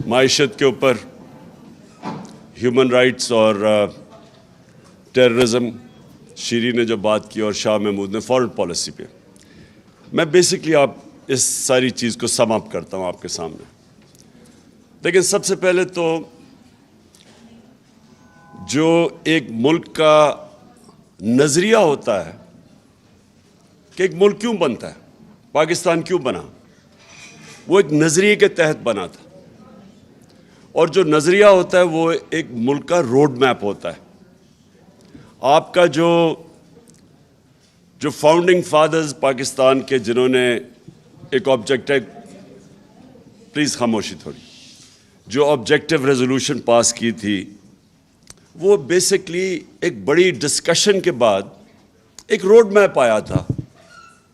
معیشت کے اوپر، ہیومن رائٹس اور ٹیررزم، شیری نے جو بات کی اور شاہ محمود نے فارن پالیسی پہ، میں بیسکلی آپ اس ساری چیز کو سم اپ کرتا ہوں آپ کے سامنے. لیکن سب سے پہلے تو جو ایک ملک کا نظریہ ہوتا ہے کہ ایک ملک کیوں بنتا ہے، پاکستان کیوں بنا، وہ ایک نظریے کے تحت بنا تھا. اور جو نظریہ ہوتا ہے وہ ایک ملک کا روڈ میپ ہوتا ہے. آپ کا جو فاؤنڈنگ فادرز پاکستان کے، جنہوں نے ایک آبجیکٹو، پلیز خاموشی تھوڑی، جو آبجیکٹو ریزولوشن پاس کی تھی، وہ بیسکلی ایک بڑی ڈسکشن کے بعد ایک روڈ میپ آیا تھا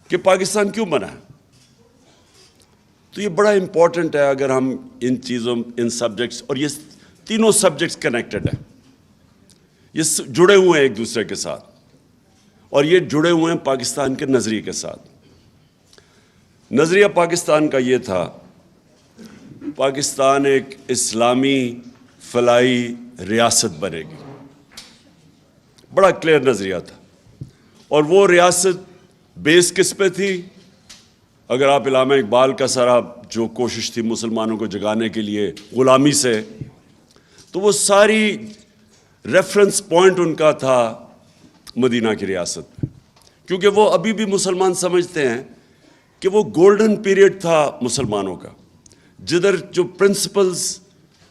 کہ پاکستان کیوں بنا ہے. تو یہ بڑا امپورٹنٹ ہے اگر ہم ان چیزوں، ان سبجیکٹس، اور یہ تینوں سبجیکٹس کنیکٹڈ ہیں، یہ جڑے ہوئے ہیں ایک دوسرے کے ساتھ، اور یہ جڑے ہوئے ہیں پاکستان کے نظریے کے ساتھ. نظریہ پاکستان کا یہ تھا، پاکستان ایک اسلامی فلاحی ریاست بنے گی. بڑا کلیئر نظریہ تھا. اور وہ ریاست بیس کس پہ تھی؟ اگر آپ علامہ اقبال کا سارا جو کوشش تھی مسلمانوں کو جگانے کے لیے غلامی سے، تو وہ ساری ریفرنس پوائنٹ ان کا تھا مدینہ کی ریاست پہ. کیونکہ وہ ابھی بھی مسلمان سمجھتے ہیں کہ وہ گولڈن پیریڈ تھا مسلمانوں کا، جدھر جو پرنسپلز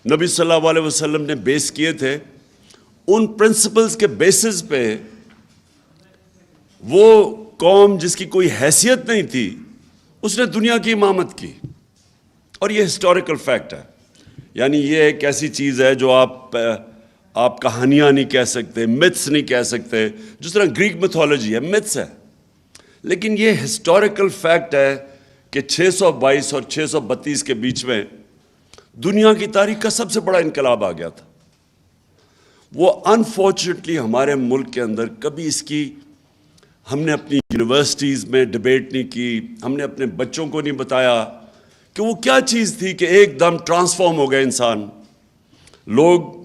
نبی صلی اللہ علیہ وسلم نے بیس کیے تھے، ان پرنسپلز کے بیسز پہ وہ قوم جس کی کوئی حیثیت نہیں تھی، اس نے دنیا کی امامت کی. اور یہ ہسٹوریکل فیکٹ ہے. یعنی یہ ایک ایسی چیز ہے جو آپ کہانیاں نہیں کہہ سکتے، متس نہیں کہہ سکتے. جس طرح گریک میتھولوجی ہے، متس ہے، لیکن یہ ہسٹوریکل فیکٹ ہے کہ 622 اور 632 کے بیچ میں دنیا کی تاریخ کا سب سے بڑا انقلاب آ گیا تھا. وہ انفارچونیٹلی ہمارے ملک کے اندر کبھی اس کی، ہم نے اپنی یونیورسٹیز میں ڈیبیٹ نہیں کی، ہم نے اپنے بچوں کو نہیں بتایا کہ وہ کیا چیز تھی کہ ایک دم ٹرانسفارم ہو گئے انسان. لوگ،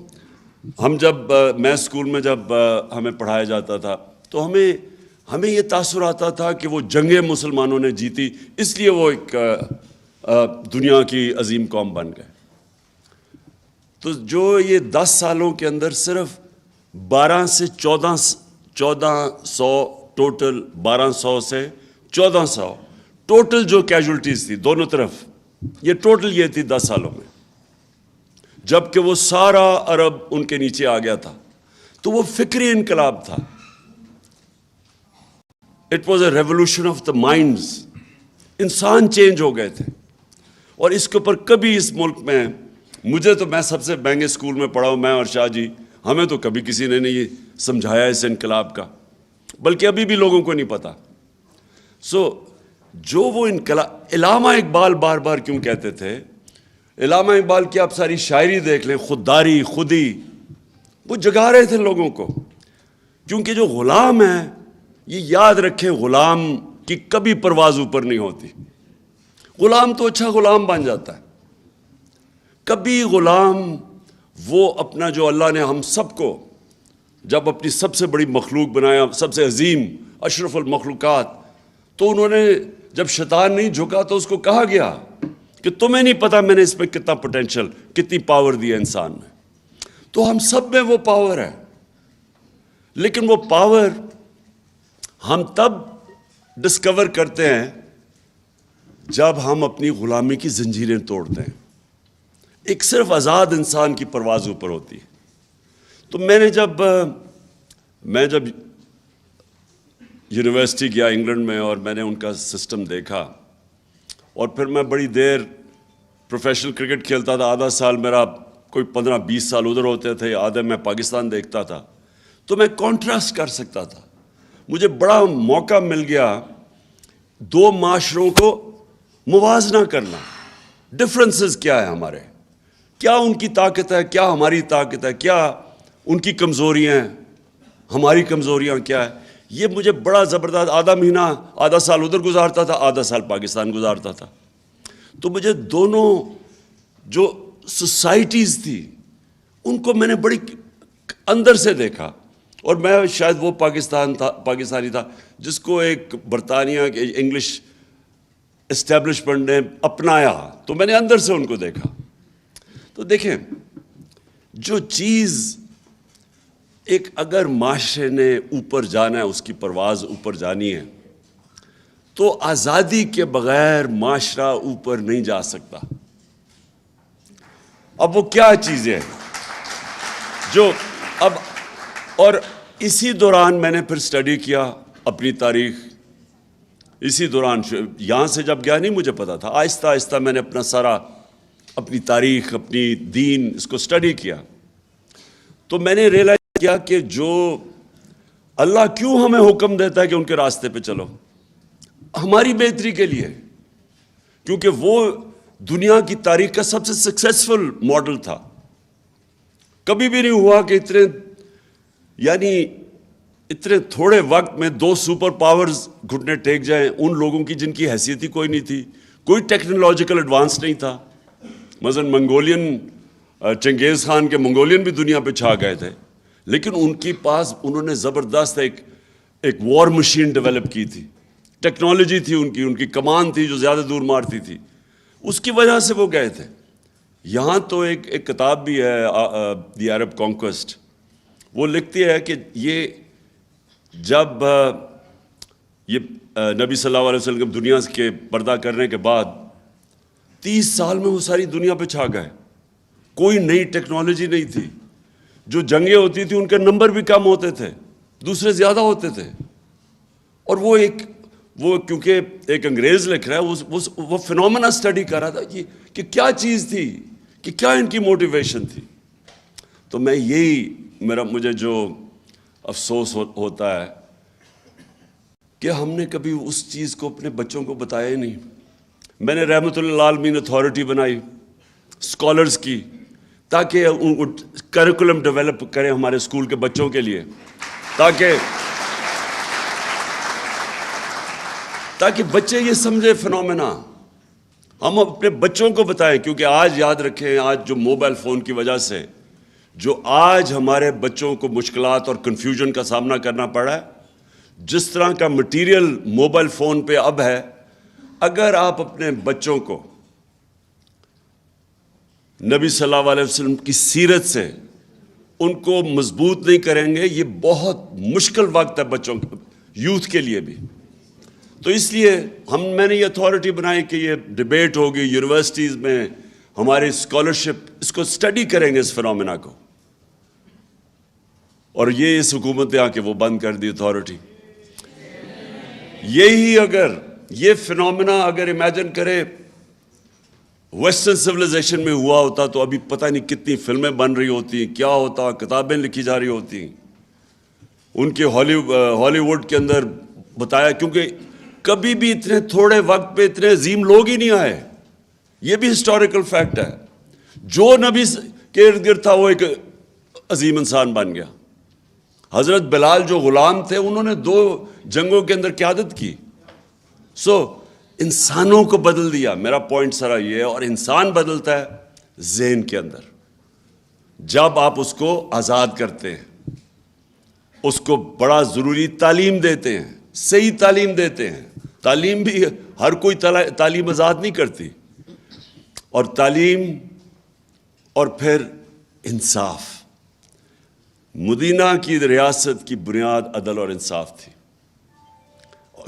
میں اسکول میں جب ہمیں پڑھایا جاتا تھا تو ہمیں یہ تاثر آتا تھا کہ وہ جنگیں مسلمانوں نے جیتی، اس لیے وہ ایک دنیا کی عظیم قوم بن گئے. تو جو یہ 10 سالوں کے اندر صرف 12 سے 1400 ٹوٹل، 1200 سے 1400 ٹوٹل جو کیجولٹیز تھی دونوں طرف، یہ ٹوٹل یہ تھی 10 سالوں میں، جبکہ وہ سارا عرب ان کے نیچے آ گیا تھا. تو وہ فکری انقلاب تھا. It was a revolution of the minds. انسان چینج ہو گئے تھے. اور اس کے اوپر کبھی اس ملک میں، میں سب سے مہنگے اسکول میں پڑھا ہوں، میں اور شاہ جی، ہمیں تو کبھی کسی نے نہیں سمجھایا اس انقلاب کا، بلکہ ابھی بھی لوگوں کو نہیں پتا. جو وہ انقلاب، علامہ اقبال بار بار کیوں کہتے تھے، علامہ اقبال کی آپ ساری شاعری دیکھ لیں، خودداری، خودی، وہ جگا رہے تھے لوگوں کو. کیونکہ جو غلام ہے، یہ یاد رکھیں، غلام کی کبھی پرواز اوپر نہیں ہوتی. غلام تو اچھا غلام بن جاتا ہے. کبھی غلام وہ اپنا، جو اللہ نے ہم سب کو جب اپنی سب سے بڑی مخلوق بنایا، سب سے عظیم، اشرف المخلوقات، تو انہوں نے جب شیطان نہیں جھکا تو اس کو کہا گیا کہ تمہیں نہیں پتا میں نے اس پہ کتنا پوٹینشل، کتنی پاور دی ہے انسان میں. تو ہم سب میں وہ پاور ہے. لیکن وہ پاور ہم تب ڈسکور کرتے ہیں جب ہم اپنی غلامی کی زنجیریں توڑتے ہیں. ایک صرف آزاد انسان کی پرواز اوپر ہوتی ہے. تو میں جب یونیورسٹی گیا انگلینڈ میں، اور میں نے ان کا سسٹم دیکھا، اور پھر میں بڑی دیر پروفیشنل کرکٹ کھیلتا تھا. آدھا سال میرا، کوئی 15-20 سال ادھر ہوتے تھے، آدھے میں پاکستان دیکھتا تھا. تو میں کنٹراسٹ کر سکتا تھا. مجھے بڑا موقع مل گیا دو معاشروں کو موازنہ کرنا. ڈفرینسز کیا ہے ہمارے، کیا ان کی طاقت ہے، کیا ہماری طاقت ہے، کیا ان کی کمزوریاں ہیں، ہماری کمزوریاں کیا ہے. یہ مجھے بڑا زبردست، آدھا مہینہ، آدھا سال ادھر گزارتا تھا، آدھا سال پاکستان گزارتا تھا. تو مجھے دونوں جو سوسائٹیز تھی ان کو میں نے بڑی اندر سے دیکھا، اور میں شاید وہ پاکستانی تھا جس کو ایک برطانیہ کے انگلش اسٹیبلشمنٹ نے اپنایا، تو میں نے اندر سے ان کو دیکھا۔ تو دیکھیں، جو چیز ایک اگر معاشرے نے اوپر جانا ہے، اس کی پرواز اوپر جانی ہے، تو آزادی کے بغیر معاشرہ اوپر نہیں جا سکتا۔ اب وہ کیا چیزیں ہیں جو اب، اور اسی دوران میں نے پھر سٹڈی کیا اپنی تاریخ، اسی دوران یہاں سے جب گیا نہیں مجھے پتا تھا، آہستہ آہستہ میں نے اپنا سارا اپنی تاریخ، اپنی دین، اس کو سٹڈی کیا، تو میں نے ریئلائز کیا کہ جو اللہ کیوں ہمیں حکم دیتا ہے کہ ان کے راستے پہ چلو، ہماری بہتری کے لیے، کیونکہ وہ دنیا کی تاریخ کا سب سے سکسیسفل ماڈل تھا۔ کبھی بھی نہیں ہوا کہ اتنے تھوڑے وقت میں 2 سپر پاورز گھٹنے ٹیک جائیں، ان لوگوں کی جن کی حیثیت ہی کوئی نہیں تھی، کوئی ٹیکنالوجیکل ایڈوانس نہیں تھا۔ مثلا چنگیز خان کے منگولین بھی دنیا پہ چھا گئے تھے، لیکن ان کے پاس انہوں نے زبردست ایک وار مشین ڈیولپ کی تھی، ٹیکنالوجی تھی ان کی کمان تھی جو زیادہ دور مارتی تھی، اس کی وجہ سے وہ گئے تھے۔ یہاں تو ایک کتاب بھی ہے، دی عرب کانکویسٹ، وہ لکھتی ہے کہ یہ جب یہ نبی صلی اللہ علیہ وسلم دنیا کے پردہ کرنے کے بعد 30 سال میں وہ ساری دنیا پہ چھا گئے، کوئی نئی ٹیکنالوجی نہیں تھی، جو جنگیں ہوتی تھیں ان کے نمبر بھی کم ہوتے تھے، دوسرے زیادہ ہوتے تھے، اور وہ کیونکہ ایک انگریز لکھ رہا ہے، وہ فینومینا اسٹڈی کر رہا تھا کہ کیا چیز تھی، کہ کیا ان کی موٹیویشن تھی۔ تو مجھے جو افسوس ہوتا ہے کہ ہم نے کبھی اس چیز کو اپنے بچوں کو بتایا ہی نہیں۔ میں نے رحمت اللہ عالمین اتھارٹی بنائی اسکالرز کی، تاکہ کریکولم ڈیولپ کریں ہمارے اسکول کے بچوں کے لیے، تاکہ بچے یہ سمجھے فینومینا، ہم اپنے بچوں کو بتائیں، کیونکہ آج یاد رکھیں، آج جو موبائل فون کی وجہ سے جو آج ہمارے بچوں کو مشکلات اور کنفیوژن کا سامنا کرنا پڑا ہے، جس طرح کا مٹیریل موبائل فون پہ اب ہے، اگر آپ اپنے بچوں کو نبی صلی اللہ علیہ وسلم کی سیرت سے ان کو مضبوط نہیں کریں گے، یہ بہت مشکل وقت ہے بچوں کے، یوتھ کے لیے بھی۔ تو اس لیے میں نے یہ اتھارٹی بنائی کہ یہ ڈیبیٹ ہوگی یونیورسٹیز میں، ہماری اسکالرشپ اس کو اسٹڈی کریں گے، اس فینومینا کو، اور یہ اس حکومت نے آ کے وہ بند کر دی اتھارٹی۔ یہی اگر یہ فینومینا اگر امیجن کرے ویسٹرن سویلائزیشن میں ہوا ہوتا تو ابھی پتہ نہیں کتنی فلمیں بن رہی ہوتی، کیا ہوتا، کتابیں لکھی جا رہی ہوتی، ان کے ہالی ووڈ کے اندر بتایا، کیونکہ کبھی بھی اتنے تھوڑے وقت پہ اتنے عظیم لوگ ہی نہیں آئے، یہ بھی ہسٹوریکل فیکٹ ہے۔ جو نبی کے ارد گرد تھا وہ ایک عظیم انسان بن گیا۔ حضرت بلال جو غلام تھے، انہوں نے 2 جنگوں کے اندر قیادت کی۔ انسانوں کو بدل دیا، میرا پوائنٹ سارا یہ ہے، اور انسان بدلتا ہے ذہن کے اندر، جب آپ اس کو آزاد کرتے ہیں، اس کو بڑا ضروری تعلیم دیتے ہیں، صحیح تعلیم دیتے ہیں۔ تعلیم بھی ہر کوئی تعلیم آزاد نہیں کرتی، اور تعلیم اور پھر انصاف۔ مدینہ کی ریاست کی بنیاد عدل اور انصاف تھی،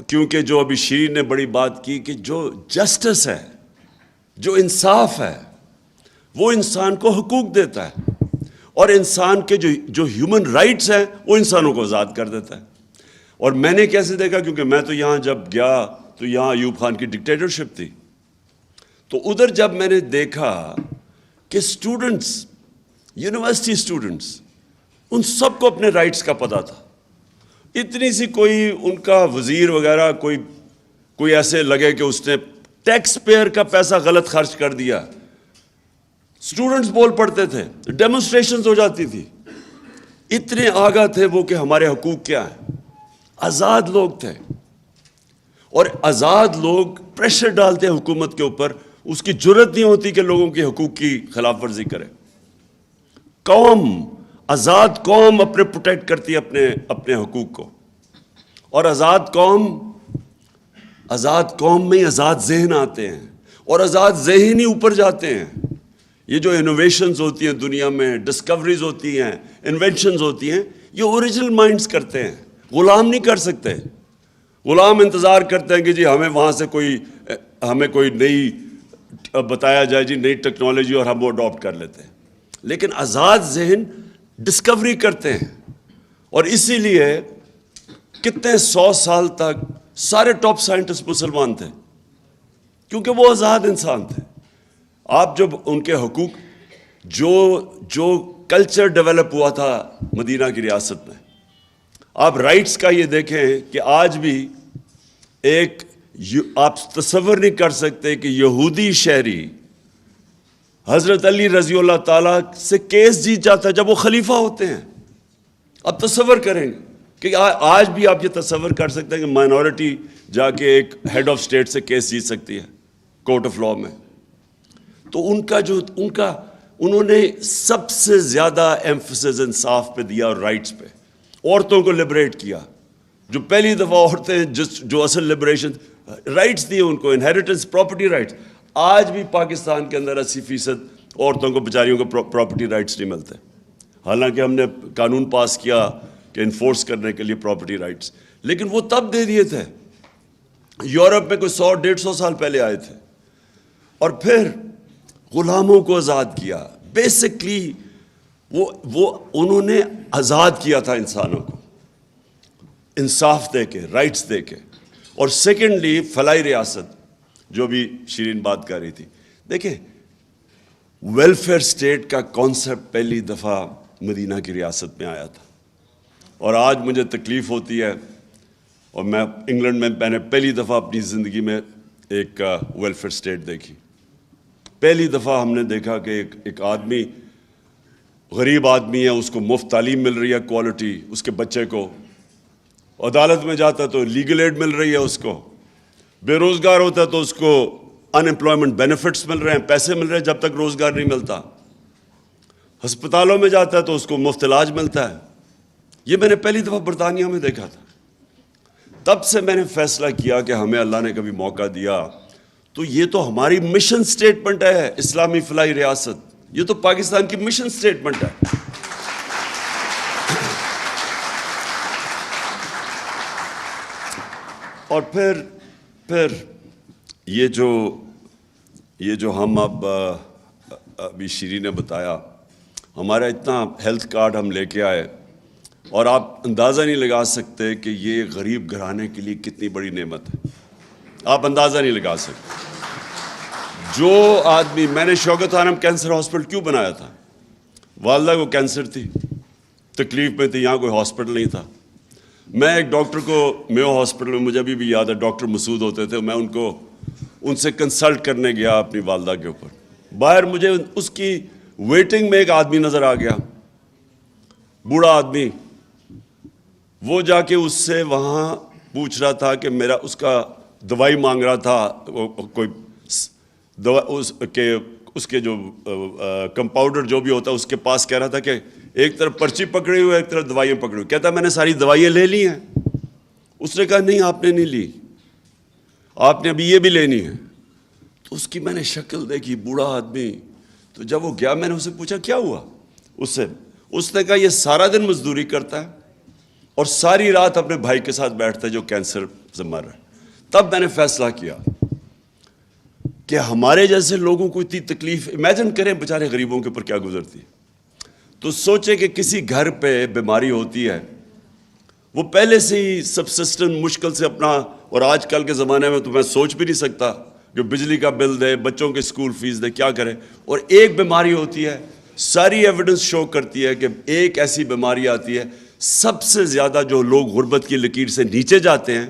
کیونکہ جو ابھی شیرین نے بڑی بات کی کہ جو جسٹس ہے، جو انصاف ہے، وہ انسان کو حقوق دیتا ہے، اور انسان کے جو ہیومن رائٹس ہیں وہ انسانوں کو آزاد کر دیتا ہے۔ اور میں نے کیسے دیکھا، کیونکہ میں تو یہاں جب گیا تو یہاں ایوب خان کی ڈکٹیٹرشپ تھی، تو ادھر جب میں نے دیکھا کہ اسٹوڈنٹس، یونیورسٹی اسٹوڈنٹس، ان سب کو اپنے رائٹس کا پتہ تھا، اتنی سی کوئی ان کا وزیر وغیرہ کوئی ایسے لگے کہ اس نے ٹیکس پیئر کا پیسہ غلط خرچ کر دیا، اسٹوڈنٹس بول پڑتے تھے، ڈیمونسٹریشنز ہو جاتی تھی، اتنے آگاہ تھے وہ کہ ہمارے حقوق کیا ہیں۔ آزاد لوگ تھے، اور آزاد لوگ پریشر ڈالتے ہیں حکومت کے اوپر، اس کی جرت نہیں ہوتی کہ لوگوں کے حقوق کی خلاف ورزی کرے. قوم، آزاد قوم اپنے پروٹیکٹ کرتی ہے اپنے حقوق کو. اور آزاد قوم میں آزاد ذہن آتے ہیں اور آزاد ذہن ہی اوپر جاتے ہیں. یہ جو انوویشنز ہوتی ہیں دنیا میں، ڈسکوریز ہوتی ہیں، انوینشنز ہوتی ہیں، یہ اوریجنل مائنڈز کرتے ہیں. غلام نہیں کر سکتے. غلام انتظار کرتے ہیں کہ جی ہمیں وہاں سے ہمیں کوئی نئی بتایا جائے، جی نئی ٹیکنالوجی، اور ہم وہ اڈاپٹ کر لیتے ہیں. لیکن آزاد ذہن ڈسکوری کرتے ہیں. اور اسی لیے کتنے 100 سال تک سارے ٹاپ سائنٹسٹ مسلمان تھے، کیونکہ وہ آزاد انسان تھے. آپ جب ان کے حقوق، جو کلچر ڈیولپ ہوا تھا مدینہ کی ریاست میں، آپ رائٹس کا یہ دیکھیں کہ آج بھی آپ تصور نہیں کر سکتے کہ یہودی شہری حضرت علی رضی اللہ تعالیٰ سے کیس جیت جاتا ہے جب وہ خلیفہ ہوتے ہیں. آپ تصور کریں گے کہ آج بھی آپ یہ تصور کر سکتے ہیں کہ مائنورٹی جا کے ایک ہیڈ آف اسٹیٹ سے کیس جیت سکتی ہے کورٹ آف لاء میں. تو انہوں نے سب سے زیادہ ایمفسس انصاف پہ دیا اور رائٹس پہ. عورتوں کو لبریٹ کیا، جو پہلی دفعہ عورتیں جو اصل لبریشن رائٹس دیے ان کو، انہیریٹنس، پراپرٹی رائٹس. آج بھی پاکستان کے اندر 80% عورتوں کو، بیچاریوں کو پراپرٹی رائٹس نہیں ملتے، حالانکہ ہم نے قانون پاس کیا کہ انفورس کرنے کے لیے پراپرٹی رائٹس. لیکن وہ تب دے دیے تھے. یورپ میں کوئی 100-150 سال پہلے آئے تھے. اور پھر غلاموں کو آزاد کیا. بیسکلی وہ انہوں نے آزاد کیا تھا انسانوں کو، انصاف دے کے، رائٹس دے کے. اور سیکنڈلی فلاحی ریاست، جو بھی شیرین بات کر رہی تھی. دیکھیں، ویلفیئر اسٹیٹ کا کانسیپٹ پہلی دفعہ مدینہ کی ریاست میں آیا تھا. اور آج مجھے تکلیف ہوتی ہے، اور میں انگلینڈ میں نے پہلی دفعہ اپنی زندگی میں ایک ویلفیئر اسٹیٹ دیکھی. پہلی دفعہ ہم نے دیکھا کہ ایک آدمی، غریب آدمی ہے، اس کو مفت تعلیم مل رہی ہے، کوالٹی، اس کے بچے کو. عدالت میں جاتا ہے تو لیگل ایڈ مل رہی ہے اس کو. بے روزگار ہوتا ہے تو اس کو ان امپلائمنٹ بینیفٹس مل رہے ہیں، پیسے مل رہے ہیں جب تک روزگار نہیں ملتا. ہسپتالوں میں جاتا ہے تو اس کو مفت علاج ملتا ہے. یہ میں نے پہلی دفعہ برطانیہ میں دیکھا تھا. تب سے میں نے فیصلہ کیا کہ ہمیں اللہ نے کبھی موقع دیا تو یہ تو ہماری مشن سٹیٹمنٹ ہے، اسلامی فلاحی ریاست. یہ تو پاکستان کی مشن سٹیٹمنٹ ہے. اور پھر یہ جو ہم ابھی شیرین نے بتایا، ہمارا اتنا ہیلتھ کارڈ ہم لے کے آئے، اور آپ اندازہ نہیں لگا سکتے کہ یہ غریب گھرانے کے لیے کتنی بڑی نعمت ہے. آپ اندازہ نہیں لگا سکتے. جو آدمی، میں نے شوکت خانم کینسر ہاسپٹل کیوں بنایا تھا؟ والدہ کو کینسر تھی، تکلیف میں تھی، یہاں کوئی ہاسپٹل نہیں تھا. میں ایک ڈاکٹر کو میو ہاسپٹل میں، مجھے ابھی بھی یاد ہے ڈاکٹر مسعود ہوتے تھے، میں ان سے کنسلٹ کرنے گیا اپنی والدہ کے اوپر. باہر مجھے اس کی ویٹنگ میں ایک آدمی نظر آ گیا، بوڑھا آدمی. وہ جا کے اس سے وہاں پوچھ رہا تھا کہ اس کا دوائی مانگ رہا تھا. کوئی دوا اس کے جو کمپاؤنڈر جو بھی ہوتا ہے اس کے پاس کہہ رہا تھا کہ ایک طرف پرچی پکڑی ہوئی ہے، ایک طرف دوائیاں پکڑی ہوئی. کہتا ہے میں نے ساری دوائیاں لے لی ہیں. اس نے کہا نہیں، آپ نے نہیں لی، آپ نے ابھی یہ بھی لینی ہے. تو اس کی میں نے شکل دیکھی، بوڑھا آدمی. تو جب وہ گیا میں نے اسے پوچھا کیا ہوا اس نے کہا یہ سارا دن مزدوری کرتا ہے اور ساری رات اپنے بھائی کے ساتھ بیٹھتا ہے جو کینسر سے مر رہا ہے. تب میں نے فیصلہ کیا کہ ہمارے جیسے لوگوں کو اتنی تکلیف، امیجن کریں بیچارے غریبوں کے اوپر کیا گزرتی. تو سوچے کہ کسی گھر پہ بیماری ہوتی ہے، وہ پہلے سے ہی سبسسٹنٹ مشکل سے اپنا، اور آج کل کے زمانے میں تو میں سوچ بھی نہیں سکتا، جو بجلی کا بل دے، بچوں کے اسکول فیس دے، کیا کرے. اور ایک بیماری ہوتی ہے، ساری ایویڈنس شو کرتی ہے کہ ایک ایسی بیماری آتی ہے، سب سے زیادہ جو لوگ غربت کی لکیر سے نیچے جاتے ہیں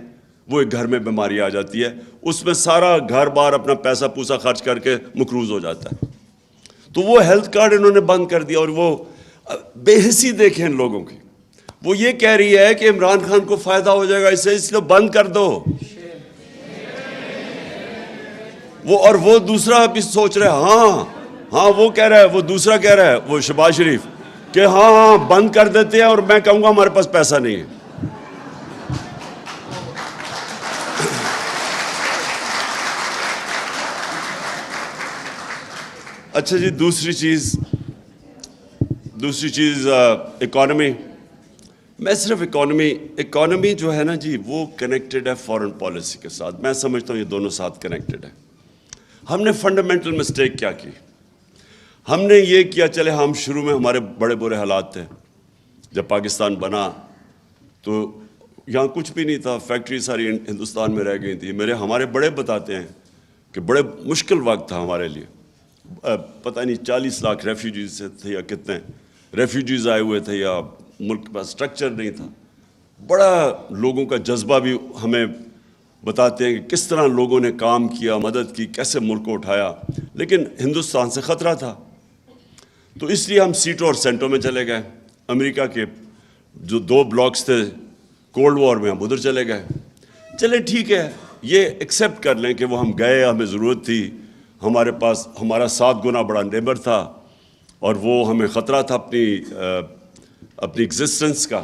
وہ ایک گھر میں بیماری آ جاتی ہے. اس میں سارا گھر بار اپنا پیسہ پوسا خرچ کر کے مقروض ہو جاتا ہے. تو وہ ہیلتھ کارڈ انہوں نے بند کر دیا. اور وہ بے حسی دیکھیں ان لوگوں کی. وہ یہ کہہ رہی ہے کہ عمران خان کو فائدہ ہو جائے گا اس لیے بند کر دو. وہ دوسرا بھی سوچ رہا ہے ہاں وہ کہہ رہا ہے، وہ دوسرا کہہ رہا ہے، وہ شہباز شریف کہ ہاں بند کر دیتے ہیں اور میں کہوں گا ہمارے پاس پیسہ نہیں ہے. اچھا جی، دوسری چیز اکانومی. میں صرف اکانومی جو ہے نا جی وہ کنیکٹڈ ہے فارن پالیسی کے ساتھ. میں سمجھتا ہوں یہ دونوں ساتھ کنیکٹڈ ہے. ہم نے فنڈامنٹل مسٹیک کیا کی؟ ہم نے یہ کیا، چلے ہم شروع میں ہمارے بڑے برے حالات تھے. جب پاکستان بنا تو یہاں کچھ بھی نہیں تھا، فیکٹری ساری ہندوستان میں رہ گئی تھی. ہمارے بڑے بتاتے ہیں کہ بڑے مشکل وقت تھا ہمارے لیے. پتہ نہیں 40 لاکھ ریفیوجیز تھے یا کتنے ریفیوجیز آئے ہوئے تھے، یا ملک کے پاس اسٹرکچر نہیں تھا. بڑا لوگوں کا جذبہ بھی ہمیں بتاتے ہیں کہ کس طرح لوگوں نے کام کیا، مدد کی، کیسے ملک کو اٹھایا. لیکن ہندوستان سے خطرہ تھا، تو اس لیے ہم سیٹوں اور سینٹوں میں چلے گئے. امریکہ کے جو 2 بلاکس تھے کولڈ وار میں، ہم ادھر چلے گئے. چلے ٹھیک ہے، یہ ایکسیپٹ کر لیں کہ وہ ہم گئے، ہمیں ضرورت تھی. ہمارے پاس ہمارا 7 گنا بڑا نیبر تھا اور وہ ہمیں خطرہ تھا اپنی ایگزسٹنس کا.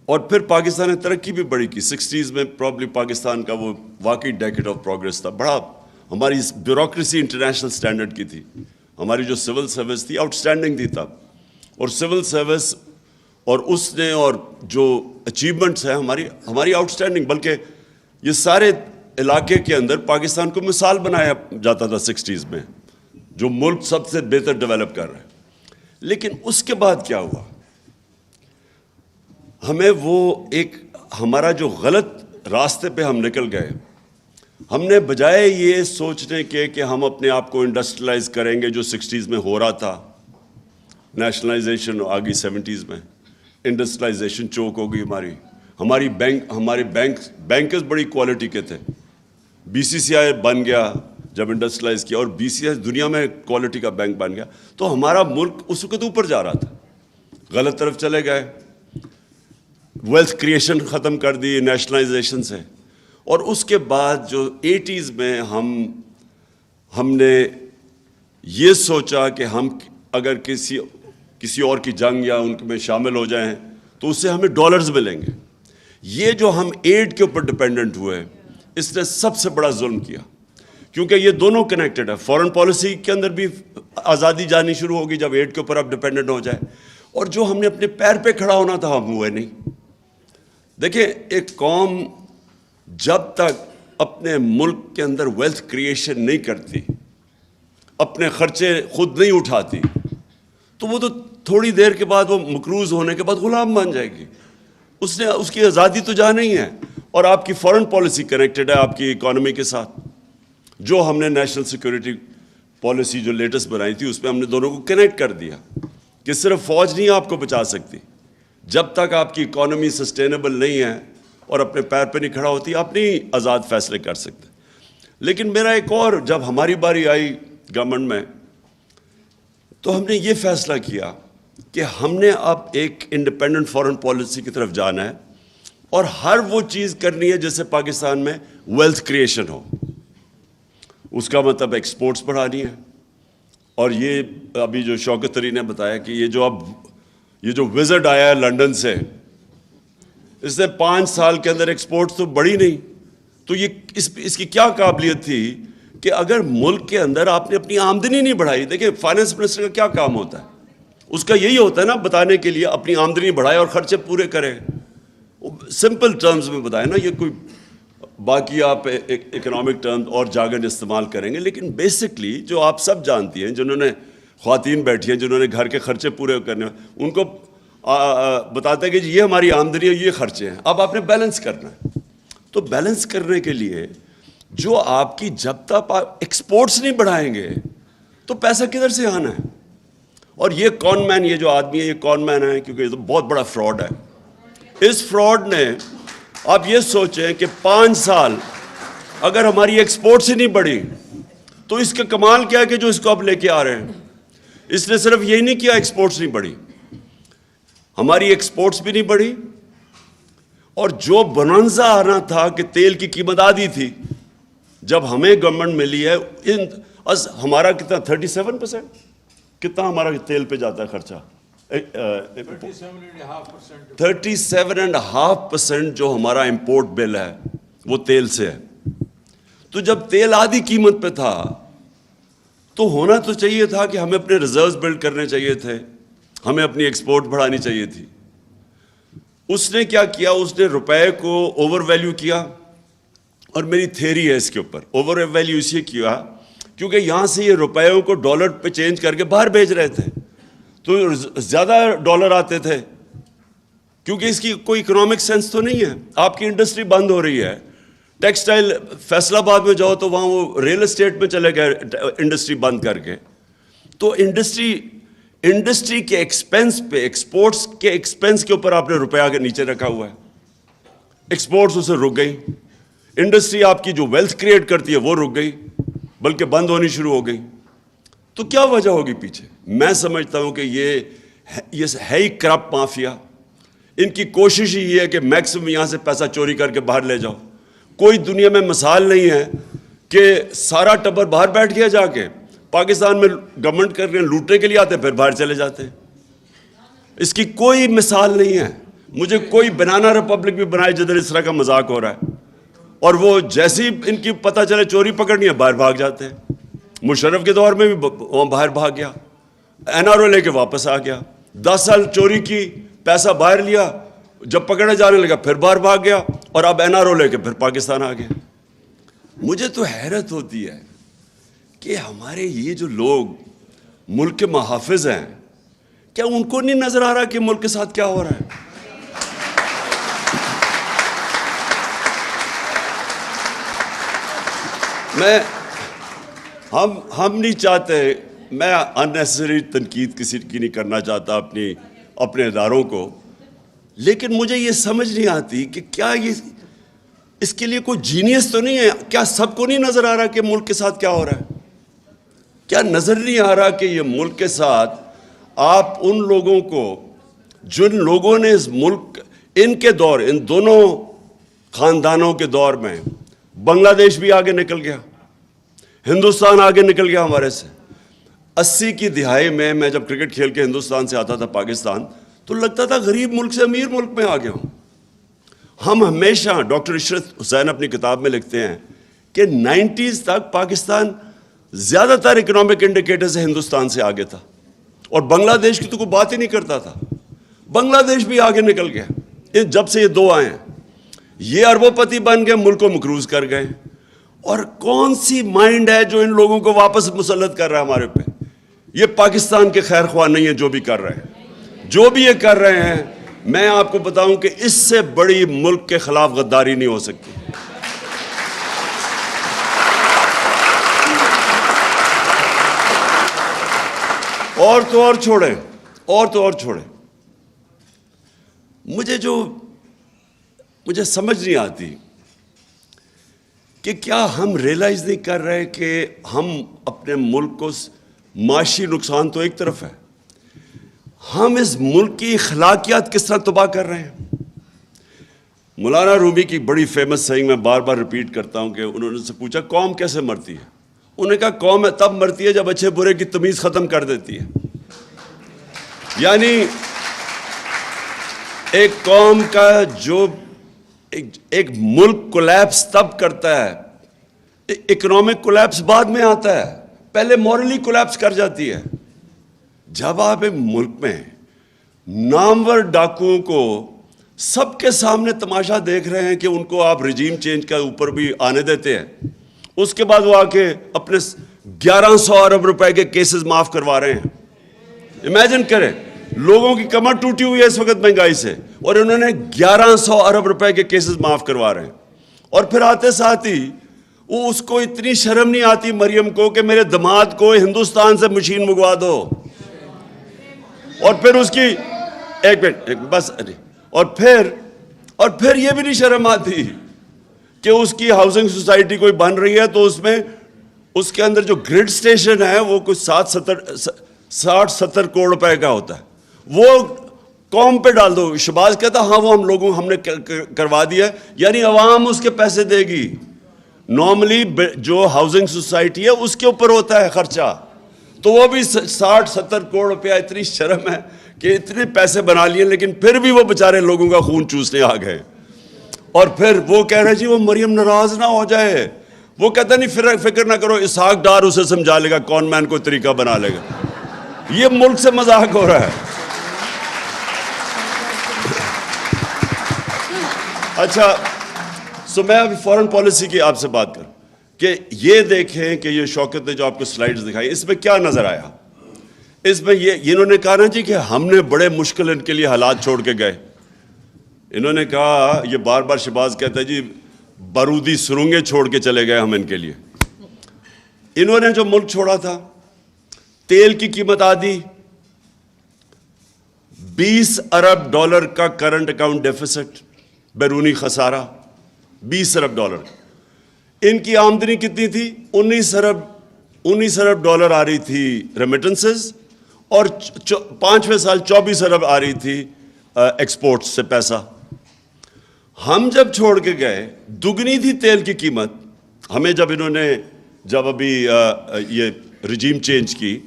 اور پھر پاکستان نے ترقی بھی بڑی کی. 60s میں پرابلی پاکستان کا وہ واقعی ڈیکیڈ آف پروگریس تھا. بڑا ہماری بیوروکریسی انٹرنیشنل سٹینڈرڈ کی تھی. ہماری جو سول سروس تھی آؤٹ اسٹینڈنگ تھی تب. اور سول سروس اور اس نے اور جو اچیومنٹس ہیں ہماری آؤٹ اسٹینڈنگ، بلکہ یہ سارے علاقے کے اندر پاکستان کو مثال بنایا جاتا تھا 60s میں، جو ملک سب سے بہتر ڈیولپ کر رہا ہے. لیکن اس کے بعد کیا ہوا؟ ہمیں ہمارا جو غلط راستے پہ ہم نکل گئے. ہم نے بجائے یہ سوچنے کے کہ ہم اپنے آپ کو انڈسٹریلائز کریں گے جو 60s میں ہو رہا تھا، نیشنلائزیشن آ گئی 70s میں، انڈسٹریلائزیشن چوک ہو گئی ہمارے بینکرز بڑی کوالٹی کے تھے. BCCI بن گیا جب انڈسٹریلائز کیا، اور BCCI دنیا میں کوالٹی کا بینک بن گیا. تو ہمارا ملک اس وقت اوپر جا رہا تھا. غلط طرف چلے گئے، ویلتھ کریشن ختم کر دی نیشنلائزیشن سے. اور اس کے بعد جو 80s میں ہم نے یہ سوچا کہ ہم اگر کسی اور کی جنگ یا ان میں شامل ہو جائیں تو اس سے ہمیں ڈالرز ملیں گے. یہ جو ہم ایڈ کے اوپر ڈپینڈنٹ ہوئے، اس نے سب سے بڑا ظلم کیا، کیونکہ یہ دونوں کنیکٹڈ ہے. فورن پالیسی کے اندر بھی آزادی جانی شروع ہوگی جب ایڈ کے اوپر آپ ڈپینڈنٹ ہو جائے. اور جو ہم نے اپنے پیر پہ کھڑا ہونا تھا ہم ہوئے نہیں. دیکھیں، ایک قوم جب تک اپنے ملک کے اندر ویلتھ کریشن نہیں کرتی، اپنے خرچے خود نہیں اٹھاتی، تو وہ تو تھوڑی دیر کے بعد، وہ مقروض ہونے کے بعد غلام بن جائے گی. اس کی آزادی تو جہاں نہیں ہے. اور آپ کی فارن پالیسی کنیکٹڈ ہے آپ کی اکانومی کے ساتھ. جو ہم نے نیشنل سیکورٹی پالیسی جو لیٹسٹ بنائی تھی، اس پہ ہم نے دونوں کو کنیکٹ کر دیا کہ صرف فوج نہیں آپ کو بچا سکتی. جب تک آپ کی اکانومی سسٹینیبل نہیں ہے اور اپنے پیر پہ نہیں کھڑا ہوتی، آپ نہیں آزاد فیصلے کر سکتے. لیکن میرا ایک اور، جب ہماری باری آئی گورنمنٹ میں، تو ہم نے یہ فیصلہ کیا کہ ہم نے اب ایک انڈیپینڈنٹ فارن پالیسی کی طرف جانا ہے، اور ہر وہ چیز کرنی ہے جیسے پاکستان میں ویلتھ کریشن ہو. اس کا مطلب ایکسپورٹس بڑھانی ہے. اور یہ ابھی جو شوکت علی نے بتایا کہ یہ جو وزٹ آیا ہے لنڈن سے، اس نے 5 سال کے اندر ایکسپورٹس تو بڑھی نہیں. تو یہ اس کی کیا قابلیت تھی کہ اگر ملک کے اندر آپ نے اپنی آمدنی نہیں بڑھائی. دیکھیں، فائنانس منسٹر کا کیا کام ہوتا ہے؟ اس کا یہی ہوتا ہے نا، بتانے کے لیے اپنی آمدنی بڑھائے اور خرچے پورے کرے. سمپل ٹرمز میں بتائیں نا، یہ کوئی باقی آپ اکنامک ٹرمز اور جاگن استعمال کریں گے، لیکن بیسکلی جو آپ سب جانتی ہیں، جنہوں نے خواتین بیٹھی ہیں، جنہوں نے گھر کے خرچے پورے کرنے، ان کو بتاتا ہے کہ یہ ہماری آمدنی ہے، یہ خرچے ہیں، اب آپ نے بیلنس کرنا ہے. تو بیلنس کرنے کے لیے جو آپ کی، جب تک آپ ایکسپورٹس نہیں بڑھائیں گے تو پیسہ کدھر سے آنا ہے؟ اور یہ کون مین، یہ جو آدمی ہے، یہ کون مین ہے، کیونکہ یہ تو بہت بڑا فراڈ ہے. اس فراڈ نے، آپ یہ سوچیں کہ 5 سال اگر ہماری ایکسپورٹس ہی نہیں بڑھی تو اس کا کمال کیا ہے کہ جو اس کو اب لے کے آ رہے ہیں. اس نے صرف یہی نہیں کیا ایکسپورٹس نہیں بڑھی، ہماری ایکسپورٹس بھی نہیں بڑھی، اور جو بنانزا آنا تھا کہ تیل کی قیمت آدھی تھی، جب ہمیں گورنمنٹ ملی ہے ہمارا کتنا 37%، کتنا ہمارا تیل پہ جاتا ہے خرچہ؟ 37.5% جو ہمارا امپورٹ بل ہے وہ تیل سے ہے. تو جب تیل آدھی قیمت پہ تھا تو ہونا تو چاہیے تھا کہ ہمیں اپنے ریزروز بلڈ کرنے چاہیے تھے، ہمیں اپنی ایکسپورٹ بڑھانی چاہیے تھی. اس نے کیا کیا؟ اس نے روپے کو اوور ویلیو کیا. اور میری تھیری ہے اس کے اوپر، اوور ویلیو اس لیے کیا کیونکہ یہاں سے یہ روپیوں کو ڈالر پہ چینج کر کے باہر بھیج رہے تھے تو زیادہ ڈالر آتے تھے، کیونکہ اس کی کوئی اکنامک سینس تو نہیں ہے. آپ کی انڈسٹری بند ہو رہی ہے، ٹیکسٹائل فیصل آباد میں جاؤ تو وہاں وہ ریل اسٹیٹ میں چلے گئے انڈسٹری بند کر کے. تو انڈسٹری کے ایکسپینس پہ، ایکسپورٹس کے ایکسپینس کے اوپر آپ نے روپیہ کے نیچے رکھا ہوا ہے. ایکسپورٹس اسے رک گئی، انڈسٹری آپ کی جو ویلتھ کریٹ کرتی ہے وہ رک گئی، بلکہ بند ہونی شروع ہو گئی. تو کیا وجہ ہوگی پیچھے؟ میں سمجھتا ہوں کہ یہ ہے ہی کرپٹ مافیا. ان کی کوشش ہی یہ ہے کہ میکسیمم یہاں سے پیسہ چوری کر کے باہر لے جاؤ. کوئی دنیا میں مثال نہیں ہے کہ سارا ٹبر باہر بیٹھ گیا جا کے. پاکستان میں گورنمنٹ کر کے لوٹنے کے لیے آتے پھر باہر چلے جاتے ہیں. اس کی کوئی مثال نہیں ہے. مجھے کوئی بنانا ریپبلک بھی بنائے جدھر اس طرح کا مذاق ہو رہا ہے، اور وہ جیسی ان کی پتہ چلے چوری پکڑنی ہے باہر بھاگ جاتے ہیں. مشرف کے دور میں بھی وہاں باہر بھاگ گیا، NRO لے کے واپس آ گیا. 10 سال چوری کی، پیسہ باہر لیا، جب پکڑے جانے لگا پھر باہر بھاگ گیا، اور اب NRO لے کے پھر پاکستان آ گیا. مجھے تو حیرت ہوتی ہے کہ ہمارے یہ جو لوگ ملک کے محافظ ہیں، کیا ان کو نہیں نظر آ رہا کہ ملک کے ساتھ کیا ہو رہا ہے؟ ہم نہیں چاہتے، میں اننیسری تنقید کسی کی نہیں کرنا چاہتا اپنے اداروں کو، لیکن مجھے یہ سمجھ نہیں آتی کہ کیا یہ اس کے لیے کوئی جینیس تو نہیں ہے؟ کیا سب کو نہیں نظر آ رہا کہ ملک کے ساتھ کیا ہو رہا ہے؟ کیا نظر نہیں آ رہا کہ یہ ملک کے ساتھ آپ ان لوگوں کو، جن لوگوں نے اس ملک، ان کے دور، ان دونوں خاندانوں کے دور میں بنگلہ دیش بھی آگے نکل گیا، ہندوستان آگے نکل گیا ہمارے سے. 80 کی دہائی میں جب کرکٹ کھیل کے ہندوستان سے آتا تھا پاکستان تو لگتا تھا غریب ملک سے امیر ملک میں آ گیا ہوں. ہم ہمیشہ، ڈاکٹر عشرت حسین اپنی کتاب میں لکھتے ہیں کہ 90s تک پاکستان زیادہ تر اکنامک انڈیکیٹر سے ہندوستان سے آگے تھا، اور بنگلہ دیش کی تو کوئی بات ہی نہیں کرتا تھا. بنگلہ دیش بھی آگے نکل گیا جب سے یہ دو آئے ہیں. یہ اربوں پتی بن گئے، ملک کو مقروض کر گئے. اور کون سی مائنڈ ہے جو ان لوگوں کو واپس مسلط کر رہا ہے ہمارے پہ؟ یہ پاکستان کے خیر خواہ نہیں ہے جو بھی کر رہے ہیں، جو بھی یہ کر رہے ہیں. میں آپ کو بتاؤں کہ اس سے بڑی ملک کے خلاف غداری نہیں ہو سکتی. اور تو اور چھوڑیں. مجھے سمجھ نہیں آتی کہ کیا ہم ریئلائز نہیں کر رہے کہ ہم اپنے ملک کو، معاشی نقصان تو ایک طرف ہے، ہم اس ملک کی اخلاقیات کس طرح تباہ کر رہے ہیں. مولانا رومی کی بڑی فیمس سینگ میں بار بار ریپیٹ کرتا ہوں کہ انہوں نے سے پوچھا قوم کیسے مرتی ہے؟ انہوں نے کہا قوم تب مرتی ہے جب اچھے برے کی تمیز ختم کر دیتی ہے. یعنی ایک قوم کا جو ایک ملک کولیپس تب کرتا ہے، اکنامک کولیپس بعد میں آتا ہے، پہلے مورلی کولیپس کر جاتی ہے جب آپ ایک ملک میں نامور ڈاکوؤں کو سب کے سامنے تماشا دیکھ رہے ہیں کہ ان کو آپ رجیم چینج کے اوپر بھی آنے دیتے ہیں. اس کے بعد وہ آ کے اپنے 1100 ارب روپے کے کیسز معاف کروا رہے ہیں. امیجن کریں، لوگوں کی کمر ٹوٹی ہوئی ہے اس وقت مہنگائی سے، اور انہوں نے 1100 ارب روپے کے کیسز معاف کروا رہے ہیں. اور پھر آتے ساتھ ہی وہ اس کو اتنی شرم نہیں آتی مریم کو کہ میرے داماد کو ہندوستان سے مشین منگوا دو. اور پھر اس کی ایک منٹ بس، اور پھر یہ بھی نہیں شرم آتی کہ اس کی ہاؤسنگ سوسائٹی کوئی بن رہی ہے تو اس میں اس کے اندر جو گریڈ سٹیشن ہے وہ کچھ 60-70 کروڑ روپے کا ہوتا ہے، وہ قوم پہ ڈال دو. شہباز کہتا ہاں وہ ہم نے کروا دیا، یعنی عوام اس کے پیسے دے گی. نارملی جو ہاؤسنگ سوسائٹی ہے اس کے اوپر ہوتا ہے خرچہ, تو وہ بھی 60-70 کروڑ روپیہ. اتنی شرم ہے کہ اتنے پیسے بنا لیے لیکن پھر بھی وہ بیچارے لوگوں کا خون چوسنے آ گئے. اور پھر وہ کہہ رہے جی وہ مریم ناراض نہ ہو جائے, وہ کہتا نہیں فکر نہ کرو, اسحاق ڈار اسے سمجھا لے گا, کون مین کو طریقہ بنا لے گا. یہ ملک سے مذاق ہو رہا ہے. اچھا سو میں ابھی فورن پالیسی کی آپ سے بات کروں کہ یہ دیکھیں کہ یہ شوکت نے جو آپ کو سلائیڈز دکھائی, اس میں کیا نظر آیا. اس میں یہ انہوں نے کہا نا جی کہ ہم نے بڑے مشکل ان کے لیے حالات چھوڑ کے گئے. انہوں نے کہا, یہ بار بار شہباز کہتا ہے جی بارودی سرنگیں چھوڑ کے چلے گئے ہم ان کے لیے. انہوں نے جو ملک چھوڑا تھا, تیل کی قیمت آدھی, $20 ارب کا کرنٹ اکاؤنٹ ڈیفیسٹ, بیرونی خسارہ $20 ارب. ان کی آمدنی کتنی تھی؟ $19 ارب آ رہی تھی ریمیٹنسز, اور 5ویں سال 24 ارب آ رہی تھی ایکسپورٹ سے پیسہ. ہم جب چھوڑ کے گئے دگنی تھی تیل کی قیمت. ہمیں جب انہوں نے جب ابھی یہ رجیم چینج کی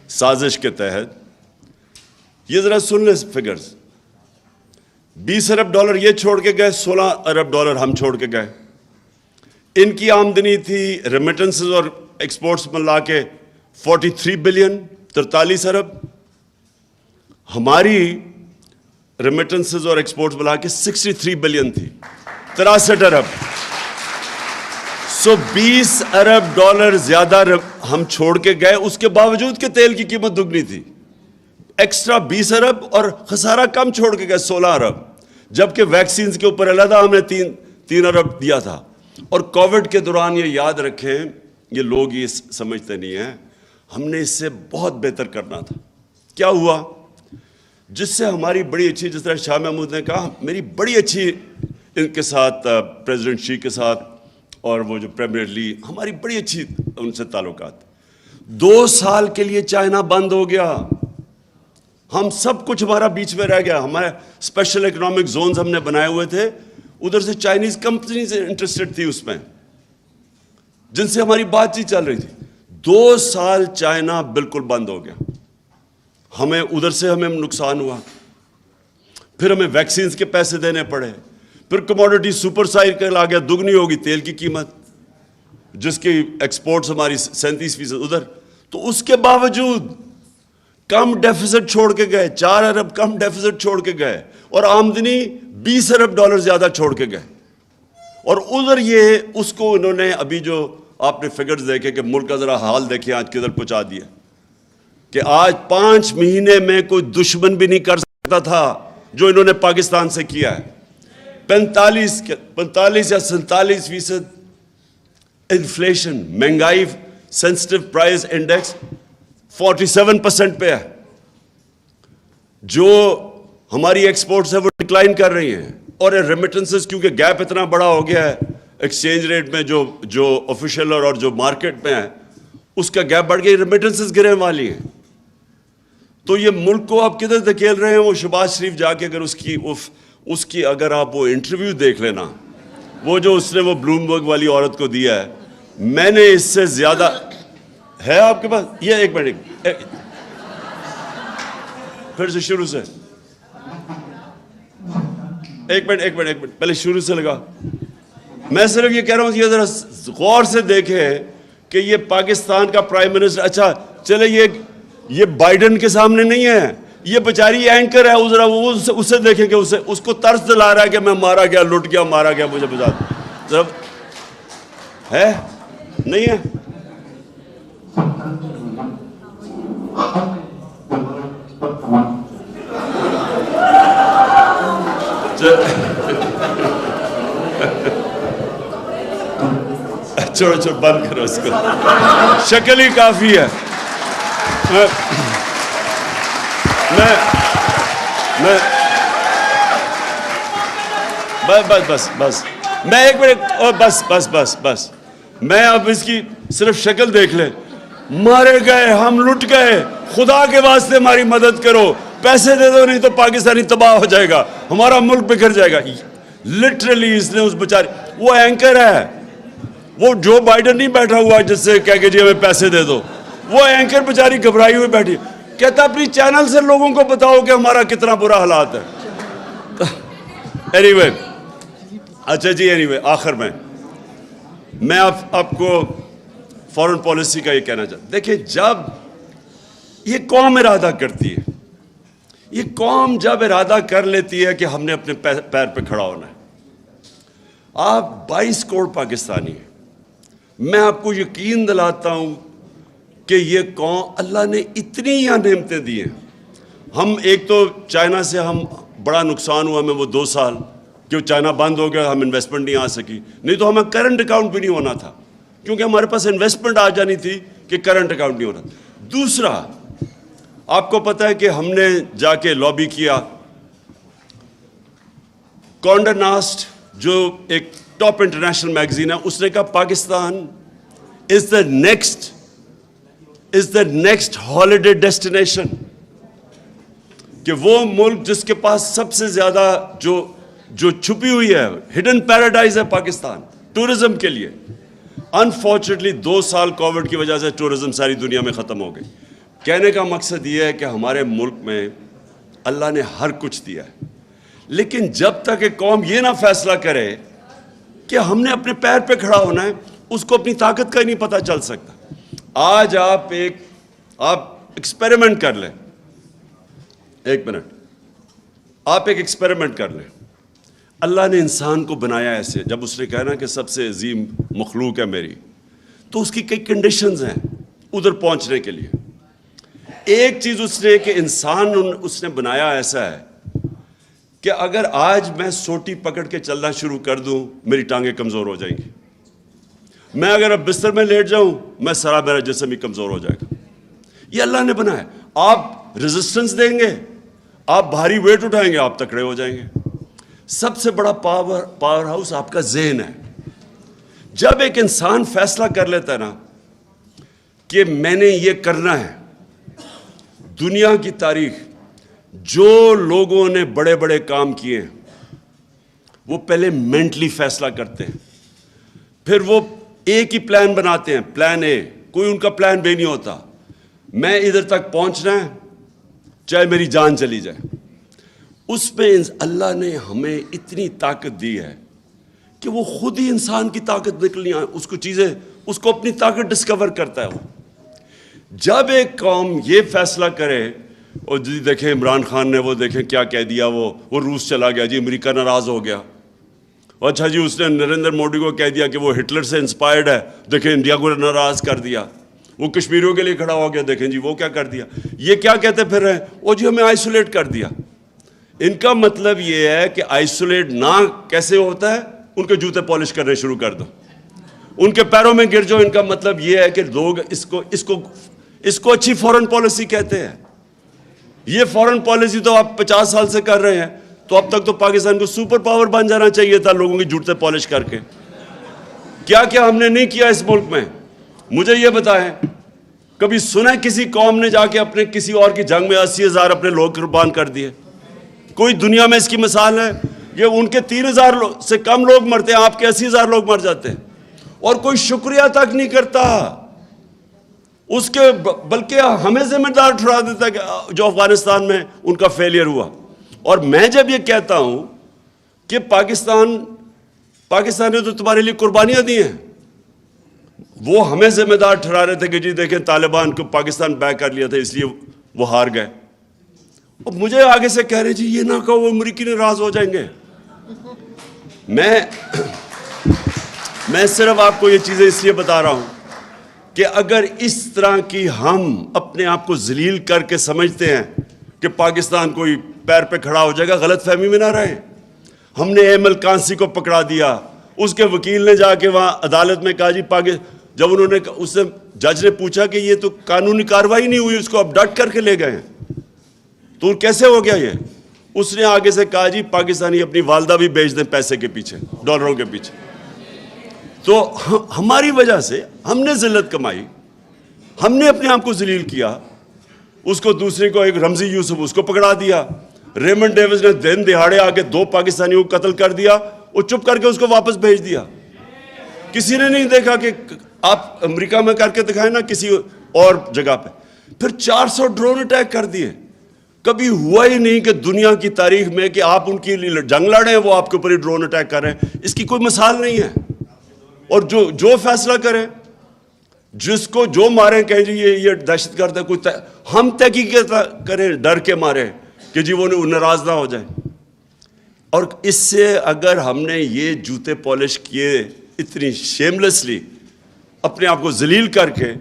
سازش کے تحت, یہ ذرا سن لیں فگرز, $20 ارب یہ چھوڑ کے گئے, $16 ارب ہم چھوڑ کے گئے. ان کی آمدنی تھی ریمیٹنسز اور ایکسپورٹس ملا کے 43 بلین, 43 ارب. ہماری ریمیٹنسز اور ایکسپورٹس ملا کے 63 بلین تھی, 63 ارب. سو $20 ارب زیادہ ہم چھوڑ کے گئے, اس کے باوجود کہ تیل کی قیمت دگنی تھی. ایکسٹرا 20 ارب اور خسارہ کم چھوڑ کے گئے 16 ارب, جبکہ ویکسینز کے اوپر علیحدہ ہم نے 3 ارب دیا تھا. اور کووڈ کے دوران یہ یاد رکھیں, یہ لوگ یہ سمجھتے نہیں ہیں, ہم نے اس سے بہت بہتر کرنا تھا. کیا ہوا جس سے ہماری بڑی اچھی, جس طرح شاہ محمود نے کہا, میری بڑی اچھی ان کے ساتھ پریزیڈنٹ شی کے ساتھ اور وہ جو پریمیئر لی, ہماری بڑی اچھی ان سے تعلقات. 2 سال کے لیے چائنا بند ہو گیا, ہم سب کچھ ہمارا بیچ میں رہ گیا. ہمارے اسپیشل اکنامک زونز ہم نے بنائے ہوئے تھے, ادھر سے چائنیز کمپنیز انٹرسٹڈ تھی اس میں, جن سے ہماری بات چیت چل رہی تھی. 2 سال چائنا بالکل بند ہو گیا, ہمیں ادھر سے ہمیں نقصان ہوا. پھر ہمیں ویکسینز کے پیسے دینے پڑے, پھر کموڈٹی سپر سائیکل آ گیا, دگنی ہوگی تیل کی قیمت, جس کی ایکسپورٹس ہماری 37% ادھر. تو اس کے باوجود کم ڈیفیسٹ چھوڑ کے گئے, 4 ارب کم ڈیفیسٹ چھوڑ کے گئے, اور آمدنی $20 ارب زیادہ چھوڑ کے گئے. اور ادھر یہ اس کو انہوں نے ابھی جو آپ نے فگرز دیکھے کہ ملک کا ذرا حال دیکھیں آج کدھر پہنچا دیا, کہ آج 5 مہینے میں کوئی دشمن بھی نہیں کر سکتا تھا جو انہوں نے پاکستان سے کیا ہے. 45 یا 47% انفلیشن, مہنگائی, سینسٹیو پرائز انڈیکس 47% پہ ہے. جو ہماری ایکسپورٹس ہے وہ ڈکلائن کر رہی ہیں, اور ریمیٹنسز کیونکہ گیپ اتنا بڑا ہو گیا ہے ایکسچینج ریٹ میں, جو آفیشیل اور جو مارکیٹ میں ہے اس کا گیپ بڑھ گیا, ریمیٹنسز گرنے والی ہیں. تو یہ ملک کو آپ کدھر دھکیل رہے ہیں. وہ شہباز شریف جا کے اگر اس کی اگر آپ وہ انٹرویو دیکھ لینا, وہ جو اس نے وہ بلومبرگ والی عورت کو دیا ہے, میں نے اس سے زیادہ ہے آپ کے پاس. یہ ایک منٹ, پھر سے شروع سے, ایک منٹ پہلے شروع سے لگا. میں صرف یہ کہہ رہا ہوں, یہ ذرا غور سے دیکھیں کہ یہ پاکستان کا پرائم منسٹر, اچھا چلے یہ بائیڈن کے سامنے نہیں ہے, یہ بیچاری اینکر ہے, ذرا اسے دیکھیں کہ اس کو طرز دلا رہا ہے کہ میں مارا گیا, لٹ گیا, مارا گیا, مجھے بتا ذرا ہے نہیں ہے. چھوڑو بند کرو اس کو, شکل ہی کافی ہے. بس میں ایک منٹ, اور بس میں اب اس کی صرف شکل دیکھ لیں. مارے گئے, ہم لٹ گئے, خدا کے واسطے ہماری مدد کرو, پیسے دے دو نہیں تو پاکستانی تباہ ہو جائے گا, ہمارا ملک بکھر جائے گا. لٹرلی اس نے اس بیچارے, وہ اینکر ہے, وہ جو بائیڈن نہیں بیٹھا ہوا جس سے کہہ کے جی ہمیں پیسے دے دو, وہ اینکر بیچاری گھبرائی ہوئی بیٹھی, کہتا اپنی چینل سے لوگوں کو بتاؤ کہ ہمارا کتنا برا حالات ہے. اینی وے, اچھا جی, اینی وے, آخر میں آپ کو فورن پالیسی کا یہ کہنا چاہتا ہوں. دیکھیں, جب یہ قوم ارادہ کرتی ہے, یہ قوم جب ارادہ کر لیتی ہے کہ ہم نے اپنے پیر پہ کھڑا ہونا ہے. آپ 22 کروڑ پاکستانی ہیں, میں آپ کو یقین دلاتا ہوں کہ یہ قوم, اللہ نے اتنی یہاں نعمتیں دی ہیں. ہم ایک تو چائنا سے ہم بڑا نقصان ہوا ہمیں وہ 2 سال, کہ چائنا بند ہو گیا, ہم انویسٹمنٹ نہیں آ سکی, نہیں تو ہمیں کرنٹ اکاؤنٹ بھی نہیں ہونا تھا, کیونکہ ہمارے پاس انویسٹمنٹ آ جانی تھی کہ کرنٹ اکاؤنٹ نہیں ہونا تھا. دوسرا, آپ کو پتہ ہے کہ ہم نے جا کے لابی کیا, کانڈے ناسٹ جو ایک ٹاپ انٹرنیشنل میگزین ہے, اس نے کہا پاکستان از دا نیکسٹ ہالیڈے ڈیسٹینیشن, کہ وہ ملک جس کے پاس سب سے زیادہ جو چھپی ہوئی ہے, ہڈن پیراڈائز ہے پاکستان ٹورزم کے لیے. انفارچونیٹلی 2 سال کووڈ کی وجہ سے ٹورزم ساری دنیا میں ختم ہو گئی. کہنے کا مقصد یہ ہے کہ ہمارے ملک میں اللہ نے ہر کچھ دیا ہے, لیکن جب تک ایک قوم یہ نہ فیصلہ کرے کہ ہم نے اپنے پیر پہ کھڑا ہونا ہے, اس کو اپنی طاقت کا ہی نہیں پتہ چل سکتا. آج آپ ایکسپیریمنٹ کر لیں, 1 منٹ, آپ ایک ایکسپیریمنٹ کر لیں. اللہ نے انسان کو بنایا ایسے, جب اس نے کہا نا کہ سب سے عظیم مخلوق ہے میری, تو اس کی کئی کنڈیشنز ہیں ادھر پہنچنے کے لیے. ایک چیز اس نے کہ انسان اس نے بنایا ایسا ہے کہ اگر آج میں سوٹی پکڑ کے چلنا شروع کر دوں, میری ٹانگیں کمزور ہو جائیں گی. میں اگر اب بستر میں لیٹ جاؤں, میں سارا میرا جسم ہی کمزور ہو جائے گا. یہ اللہ نے بنایا. آپ ریزسٹنس دیں گے, آپ بھاری ویٹ اٹھائیں گے, آپ تکڑے ہو جائیں گے. سب سے بڑا پاور ہاؤس آپ کا ذہن ہے. جب ایک انسان فیصلہ کر لیتا ہے نا کہ میں نے یہ کرنا ہے, دنیا کی تاریخ جو لوگوں نے بڑے بڑے کام کیے ہیں, وہ پہلے مینٹلی فیصلہ کرتے ہیں, پھر وہ ایک ہی پلان بناتے ہیں, پلان اے. کوئی ان کا پلان بی نہیں ہوتا, میں ادھر تک پہنچنا ہے چاہے میری جان چلی جائے. اس میں اللہ نے ہمیں اتنی طاقت دی ہے کہ وہ خود ہی انسان کی طاقت نکلنی ہے, اس کو اپنی طاقت ڈسکور کرتا ہے. وہ جب ایک قوم یہ فیصلہ کرے, اور جی دیکھیں عمران خان نے وہ دیکھیں کیا کہہ دیا, وہ روس چلا گیا جی, امریکہ ناراض ہو گیا. اچھا جی, اس نے نریندر مودی کو کہہ دیا کہ وہ ہٹلر سے انسپائرڈ ہے, دیکھیں انڈیا کو ناراض کر دیا. وہ کشمیریوں کے لیے کھڑا ہو گیا, دیکھیں جی وہ کیا کر دیا. یہ کیا کہتے پھر رہے ہیں, وہ جی ہمیں آئسولیٹ کر دیا. ان کا مطلب یہ ہے کہ آئسولیٹ نہ کیسے ہوتا ہے, ان کے جوتے پالش کرنے شروع کر دو, ان کے پیروں میں گر جاؤ. ان کا مطلب یہ ہے کہ لوگ اس کو اچھی فورن پالیسی کہتے ہیں. یہ فورن پالیسی تو آپ 50 سال سے کر رہے ہیں, تو اب تک تو پاکستان کو سپر پاور بن جانا چاہیے تھا لوگوں کی جوتے پالش کر کے. کیا کیا ہم نے نہیں کیا اس ملک میں, مجھے یہ بتائیں. کبھی سنا کسی قوم نے جا کے اپنے کسی اور کی جنگ میں 80,000 اپنے لوگ قربان کر دیے؟ کوئی دنیا میں اس کی مثال ہے؟ یہ ان کے 3,000 سے کم لوگ مرتے ہیں, آپ کے 80,000 لوگ مر جاتے ہیں, اور کوئی شکریہ تک نہیں کرتا اس کے, بلکہ ہمیں ذمہ دار ٹھہرا دیتا ہے کہ جو افغانستان میں ان کا فیلئر ہوا. اور میں جب یہ کہتا ہوں کہ پاکستان نے تو تمہارے لیے قربانیاں دی ہیں, وہ ہمیں ذمہ دار ٹھہرا رہے تھے کہ جی دیکھیں طالبان کو پاکستان بیک کر لیا تھا اس لیے وہ ہار گئے. اور مجھے آگے سے کہہ رہے جی یہ نہ کہو, وہ امریکی ناراض ہو جائیں گے. میں صرف آپ کو یہ چیزیں اس لیے بتا رہا ہوں کہ اگر اس طرح کی ہم اپنے آپ کو ذلیل کر کے سمجھتے ہیں کہ پاکستان کوئی پیر پہ کھڑا ہو جائے گا, غلط فہمی میں نہ رہے. ہم نے ایمل کانسی کو پکڑا دیا, اس کے وکیل نے جا کے وہاں عدالت میں کہا جی جب انہوں نے اس سے جج نے پوچھا کہ یہ تو قانونی کارروائی نہیں ہوئی, اس کو اب ڈٹ کر کے لے گئے ہیں, تو کیسے ہو گیا یہ؟ اس نے آگے سے کہا جی پاکستانی اپنی والدہ بھی بیچ دیں پیسے کے پیچھے, ڈالروں کے پیچھے. تو ہماری وجہ سے ہم نے ذلت کمائی, ہم نے اپنے آپ کو ذلیل کیا. اس کو دوسرے کو, ایک رمزی یوسف, اس کو پکڑا دیا. ریمنڈ ڈیوس نے دن دہاڑے آ کے 2 پاکستانیوں کو قتل کر دیا, وہ چپ کر کے اس کو واپس بھیج دیا. کسی نے نہیں دیکھا کہ آپ امریکہ میں کر کے دکھائیں نا کسی اور جگہ پہ. پھر 400 ڈرون اٹیک کر دیے. کبھی ہوا ہی نہیں کہ دنیا کی تاریخ میں کہ آپ ان کی جنگ لڑے ہیں وہ آپ کے اوپر ہی ڈرون اٹیک کر رہے ہیں. اس کی کوئی مثال نہیں ہے. اور جو فیصلہ کریں, جس کو جو ماریں کہیں جی یہ دہشت گرد ہے, کوئی ہم تحقیق کریں ڈر کے مارے کہ جی وہ ناراض نہ ہو جائے. اور اس سے اگر ہم نے یہ جوتے پالش کیے اتنی شیملیسلی اپنے آپ کو ذلیل کر کے,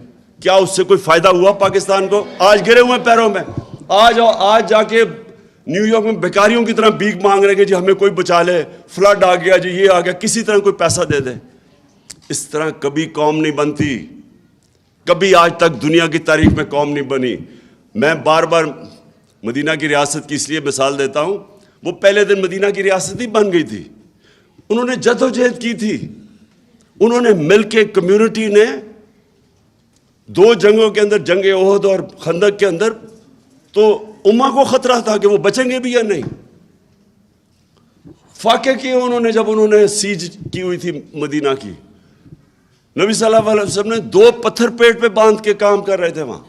کیا اس سے کوئی فائدہ ہوا پاکستان کو؟ آج گرے ہوئے پیروں میں. آج جا کے نیو یارک میں بیکاریوں کی طرح بھیک مانگ رہے کہ جی ہمیں کوئی بچا لے, فلڈ آ گیا جی, یہ آ گیا, کسی طرح کوئی پیسہ دے دے. اس طرح کبھی قوم نہیں بنتی, کبھی آج تک دنیا کی تاریخ میں قوم نہیں بنی. میں بار بار مدینہ کی ریاست کی اس لیے مثال دیتا ہوں, وہ پہلے دن مدینہ کی ریاست ہی بن گئی تھی. انہوں نے جدوجہد کی تھی, انہوں نے مل کے کمیونٹی نے 2 جنگوں کے اندر, جنگ احد اور خندق کے اندر, تو امہ کو خطرہ تھا کہ وہ بچیں گے بھی یا نہیں. فاقے کیے انہوں نے جب انہوں نے سیج کی ہوئی تھی مدینہ کی. نبی صلی اللہ علیہ وسلم نے 2 پتھر پیٹ پہ باندھ کے کام کر رہے تھے, وہاں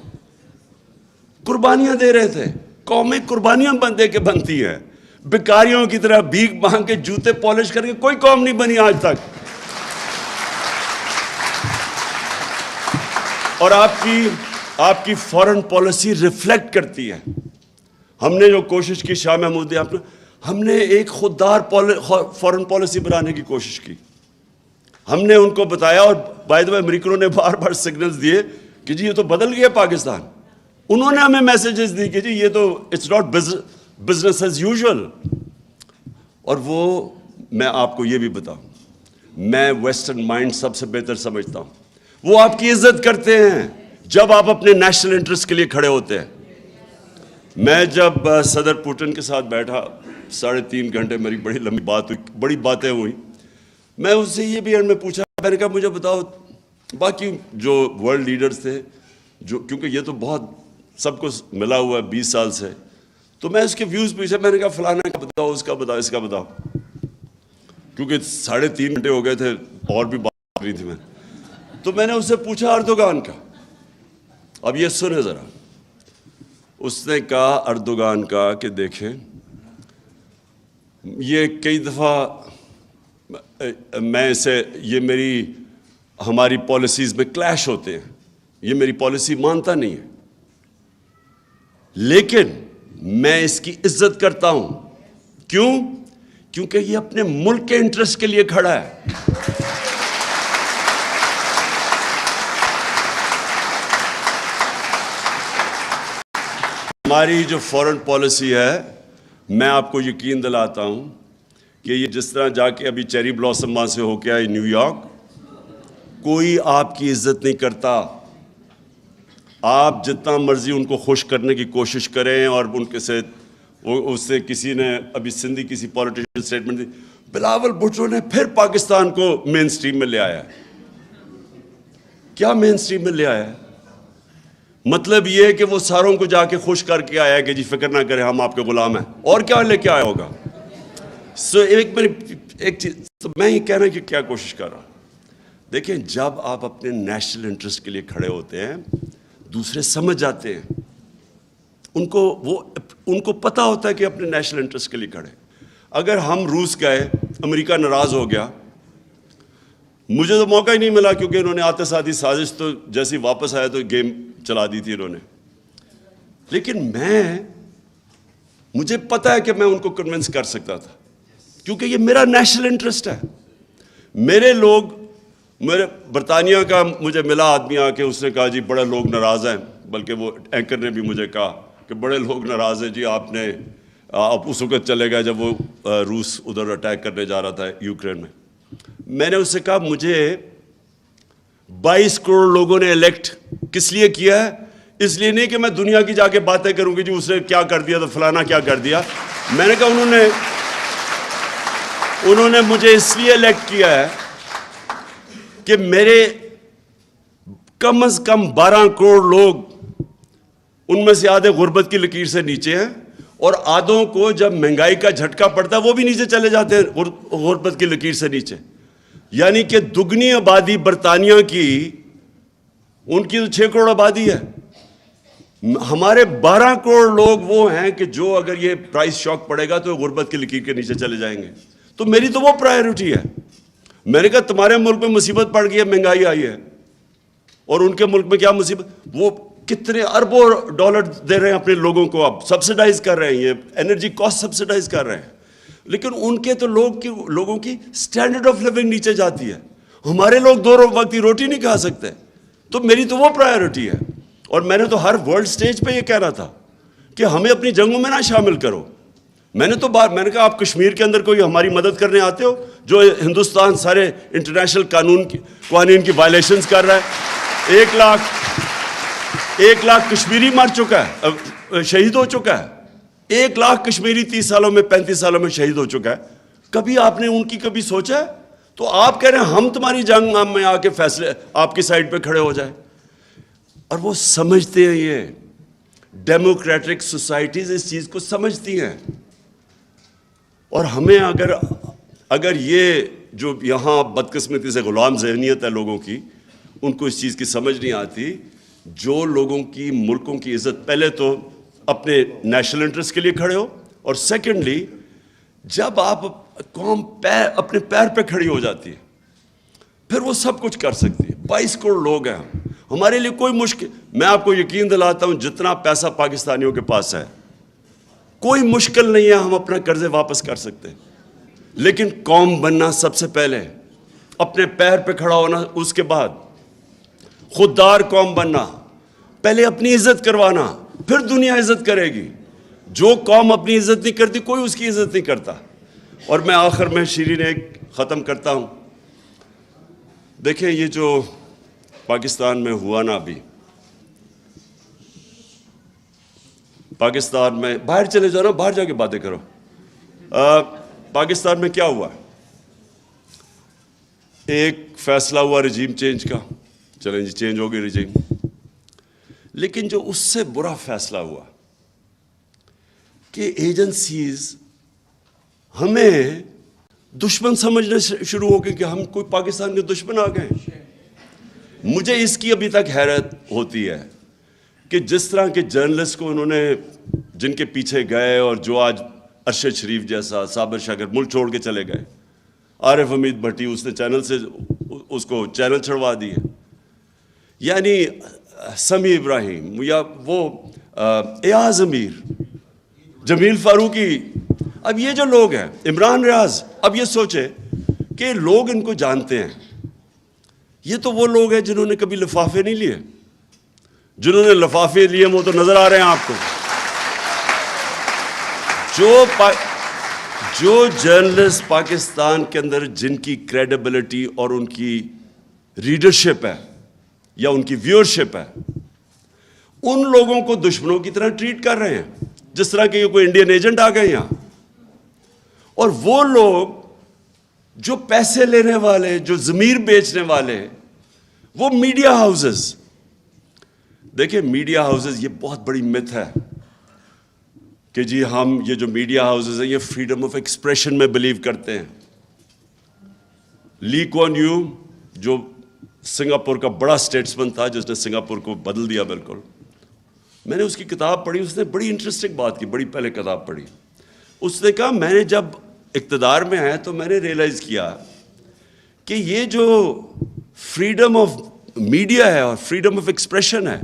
قربانیاں دے رہے تھے. قومیں قربانیاں دے کے بنتی ہیں. بیکاریوں کی طرح بھیک مانگ کے جوتے پالش کر کے کوئی قوم نہیں بنی آج تک. اور آپ کی فورن پالیسی ریفلیکٹ کرتی ہے. ہم نے جو کوشش کی شاہ محمود, ہم نے ایک خوددار فورن پالیسی بنانے کی کوشش کی. ہم نے ان کو بتایا, اور بائی دا وے امریکنوں نے بار بار سگنلز دیے کہ جی یہ تو بدل گیا پاکستان. انہوں نے ہمیں میسیجز دی کہ جی یہ تو it's not business as usual. اور وہ میں آپ کو یہ بھی بتاؤں, میں ویسٹرن مائنڈ سب سے بہتر سمجھتا ہوں. وہ آپ کی عزت کرتے ہیں جب آپ اپنے نیشنل انٹرسٹ کے لیے کھڑے ہوتے ہیں. میں جب صدر پوٹن کے ساتھ بیٹھا 3.5 گھنٹے, میری بڑی لمبی بات ہوئی, بڑی باتیں ہوئی. میں اس سے یہ بھی میں پوچھا, میں نے کہا مجھے بتاؤ باقی جو ورلڈ لیڈرز تھے, جو کیونکہ یہ تو بہت سب کو ملا ہوا ہے 20 سال سے, تو میں اس کے ویوز پوچھا. میں نے کہا فلانا کا بتاؤ, اس کا بتاؤ, اس کا بتاؤ, کیونکہ 3.5 گھنٹے ہو گئے تھے اور بھی بات کرنی تھی میں. تو میں نے اس سے پوچھا اردوغان کا. اب یہ سنے ذرا. اس نے کہا اردوغان کا کہ دیکھیں یہ کئی دفعہ میں اسے, یہ ہماری پالیسیز میں کلیش ہوتے ہیں, یہ میری پالیسی مانتا نہیں ہے, لیکن میں اس کی عزت کرتا ہوں. کیوں؟ کیونکہ یہ اپنے ملک کے انٹرسٹ کے لیے کھڑا ہے. ہماری جو فورن پالیسی ہے, میں آپ کو یقین دلاتا ہوں کہ یہ جس طرح جا کے ابھی چیری بلاسم وہاں سے ہو کے آئے نیو یارک, کوئی آپ کی عزت نہیں کرتا. آپ جتنا مرضی ان کو خوش کرنے کی کوشش کریں, اور ان کے سے اس سے کسی نے ابھی سندھی کسی پولیٹیشین اسٹیٹمنٹ دی, بلاول بھٹو نے پھر پاکستان کو مین سٹریم میں لے آیا. کیا مین سٹریم میں لے آیا ہے؟ مطلب یہ ہے کہ وہ ساروں کو جا کے خوش کر کے آیا کہ جی فکر نہ کریں ہم آپ کے غلام ہیں. اور کیا لے کے آیا ہوگا؟ ایک چیز تو میں یہ کہنا کہ کیا کوشش کر رہا ہوں. دیکھیں جب آپ اپنے نیشنل انٹرسٹ کے لیے کھڑے ہوتے ہیں, دوسرے سمجھ جاتے ہیں, ان کو پتہ ہوتا ہے کہ اپنے نیشنل انٹرسٹ کے لیے کھڑے. اگر ہم روس گئے, امریکہ ناراض ہو گیا, مجھے تو موقع ہی نہیں ملا کیونکہ انہوں نے آتے ساتھ ہی سازش تو جیسی واپس آیا تو گیم چلا دی تھی انہوں نے. لیکن مجھے پتہ ہے کہ میں ان کو کنونس کر سکتا تھا کیونکہ یہ میرا نیشنل انٹرسٹ ہے. میرے برطانیہ کا مجھے ملا آدمی آ کے, اس نے کہا جی بڑے لوگ ناراض ہیں, بلکہ وہ اینکر نے بھی مجھے کہا کہ بڑے لوگ ناراض ہیں جی, آپ اس وقت چلے گئے جب وہ روس ادھر اٹیک کرنے جا رہا تھا یوکرین میں. میں نے اس سے کہا مجھے 22 کروڑ لوگوں نے الیکٹ کس لیے کیا ہے؟ اس لیے نہیں کہ میں دنیا کی جا کے باتیں کروں گی جی اس نے کیا کر دیا تو فلانا کیا کر دیا. میں نے کہا انہوں نے مجھے اس لیے الیکٹ کیا ہے کہ میرے کم از کم 12 کروڑ لوگ, ان میں سے آدھے غربت کی لکیر سے نیچے ہیں, اور آدھوں کو جب مہنگائی کا جھٹکا پڑتا ہے وہ بھی نیچے چلے جاتے ہیں غربت کی لکیر سے نیچے. یعنی کہ دگنی آبادی برطانیہ کی، ان کی تو 6 کروڑ آبادی ہے، ہمارے 12 کروڑ لوگ وہ ہیں کہ جو اگر یہ پرائس شاک پڑے گا تو غربت کی لکیر کے نیچے چلے جائیں گے. تو میری تو وہ پرائیورٹی ہے. میں نے کہا تمہارے ملک میں مصیبت پڑ گئی ہے، مہنگائی آئی ہے، اور ان کے ملک میں کیا مصیبت، وہ کتنے اربوں ڈالر دے رہے ہیں اپنے لوگوں کو، اب سبسڈائز کر رہے ہیں، یہ انرجی کاسٹ سبسڈائز کر رہے ہیں، لیکن ان کے تو لوگوں کی سٹینڈرڈ آف لیونگ نیچے جاتی ہے. ہمارے لوگ 2 وقت کی روٹی نہیں کھا سکتے. تو میری تو وہ پرائیورٹی ہے. اور میں نے تو ہر ورلڈ سٹیج پہ یہ کہنا تھا کہ ہمیں اپنی جنگوں میں نہ شامل کرو. میں نے نے کہا آپ کشمیر کے اندر کوئی ہماری مدد کرنے آتے ہو؟ جو ہندوستان سارے انٹرنیشنل قوانین کی وائلیشنز کر رہا ہے. 1 لاکھ کشمیری مر چکا ہے، شہید ہو چکا ہے. 1 لاکھ کشمیری 30 سالوں میں 35 سالوں میں شہید ہو چکا ہے. کبھی آپ نے ان کی کبھی سوچا ہے؟ تو آپ کہہ رہے ہیں ہم تمہاری جنگ میں آ کے فیصلے آپ کی سائڈ پہ کھڑے ہو جائیں. اور وہ سمجھتے ہیں، یہ ڈیموکریٹک سوسائٹیز اس چیز کو سمجھتی ہیں. اور ہمیں اگر یہ جو یہاں بدقسمتی سے غلام ذہنیت ہے لوگوں کی، ان کو اس چیز کی سمجھ نہیں آتی. جو لوگوں کی ملکوں کی عزت، پہلے تو اپنے نیشنل انٹرسٹ کے لیے کھڑے ہو، اور سیکنڈلی جب آپ قوم اپنے پیر پہ کھڑی ہو جاتی ہے پھر وہ سب کچھ کر سکتی ہے. 22 کروڑ لوگ ہیں ہمارے لیے کوئی مشکل، میں آپ کو یقین دلاتا ہوں جتنا پیسہ پاکستانیوں کے پاس ہے کوئی مشکل نہیں ہے، ہم اپنا قرضے واپس کر سکتے ہیں. لیکن قوم بننا سب سے پہلے، اپنے پیر پہ کھڑا ہونا اس کے بعد، خوددار قوم بننا، پہلے اپنی عزت کروانا، پھر دنیا عزت کرے گی. جو قوم اپنی عزت نہیں کرتی کوئی اس کی عزت نہیں کرتا. اور میں آخر میں شیرین ایک ختم کرتا ہوں. دیکھیں یہ جو پاکستان میں ہوا نا، ابھی پاکستان میں، باہر چلے جاؤ نا، باہر جا کے باتیں کرو. پاکستان میں کیا ہوا؟ ایک فیصلہ ہوا رجیم چینج کا، چلیں جی چینج ہو گئی رجیم. لیکن جو اس سے برا فیصلہ ہوا کہ ایجنسیز ہمیں دشمن سمجھنا شروع ہو گئی کہ ہم کوئی پاکستان کے دشمن آ گئے. مجھے اس کی ابھی تک حیرت ہوتی ہے کہ جس طرح کے جرنلسٹ کو انہوں نے، جن کے پیچھے گئے، اور جو آج ارشد شریف جیسا، صابر شاکر ملک چھوڑ کے چلے گئے، عارف حمید بھٹی اس نے چینل سے اس کو چینل چھڑوا دیے، یعنی سمیع ابراہیم، یا وہ ایاز امیر، جمیل فاروقی، اب یہ جو لوگ ہیں، عمران ریاض، اب یہ سوچے کہ لوگ ان کو جانتے ہیں. یہ تو وہ لوگ ہیں جنہوں نے کبھی لفافے نہیں لیے. جنہوں نے لفافے لیے وہ تو نظر آ رہے ہیں آپ کو. جو جرنلسٹ پاکستان کے اندر جن کی کریڈیبلٹی اور ان کی ریڈرشپ ہے یا ان کی ویورشپ ہے، ان لوگوں کو دشمنوں کی طرح ٹریٹ کر رہے ہیں، جس طرح کہ یہ کوئی انڈین ایجنٹ آ گئے یہاں. اور وہ لوگ جو پیسے لینے والے، جو ضمیر بیچنے والے، وہ میڈیا ہاؤسز. دیکھیں میڈیا ہاؤسز، یہ بہت بڑی مت ہے کہ جی ہم یہ جو میڈیا ہاؤسز ہیں یہ فریڈم آف ایکسپریشن میں بلیو کرتے ہیں. لی کوان یو جو سنگاپور کا بڑا اسٹیٹسمن تھا، جس نے سنگاپور کو بدل دیا بالکل، میں نے اس کی کتاب پڑھی. اس نے بڑی انٹرسٹنگ بات کی، بڑی پہلے کتاب پڑھی. اس نے کہا میں نے جب اقتدار میں آیا تو میں نے ریئلائز کیا کہ یہ جو فریڈم آف میڈیا ہے اور فریڈم آف ایکسپریشن ہے،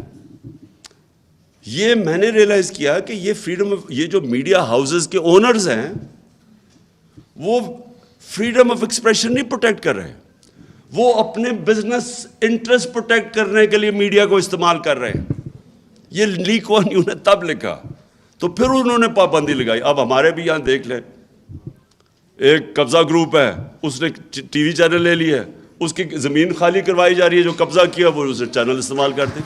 یہ میں نے ریئلائز کیا کہ یہ فریڈم آف، یہ جو میڈیا ہاؤسز کے اونرز ہیں وہ فریڈم آف ایکسپریشن نہیں پروٹیکٹ کر رہے، وہ اپنے بزنس انٹرسٹ پروٹیکٹ کرنے کے لیے میڈیا کو استعمال کر رہے ہیں. یہ لی کوان یو نے تب لکھا، تو پھر انہوں نے پابندی لگائی. اب ہمارے بھی یہاں دیکھ لیں، ایک قبضہ گروپ ہے، اس نے ٹی وی چینل لے لی ہے، اس کی زمین خالی کروائی جا رہی ہے، جو قبضہ کیا وہ اسے چینل استعمال کرتے.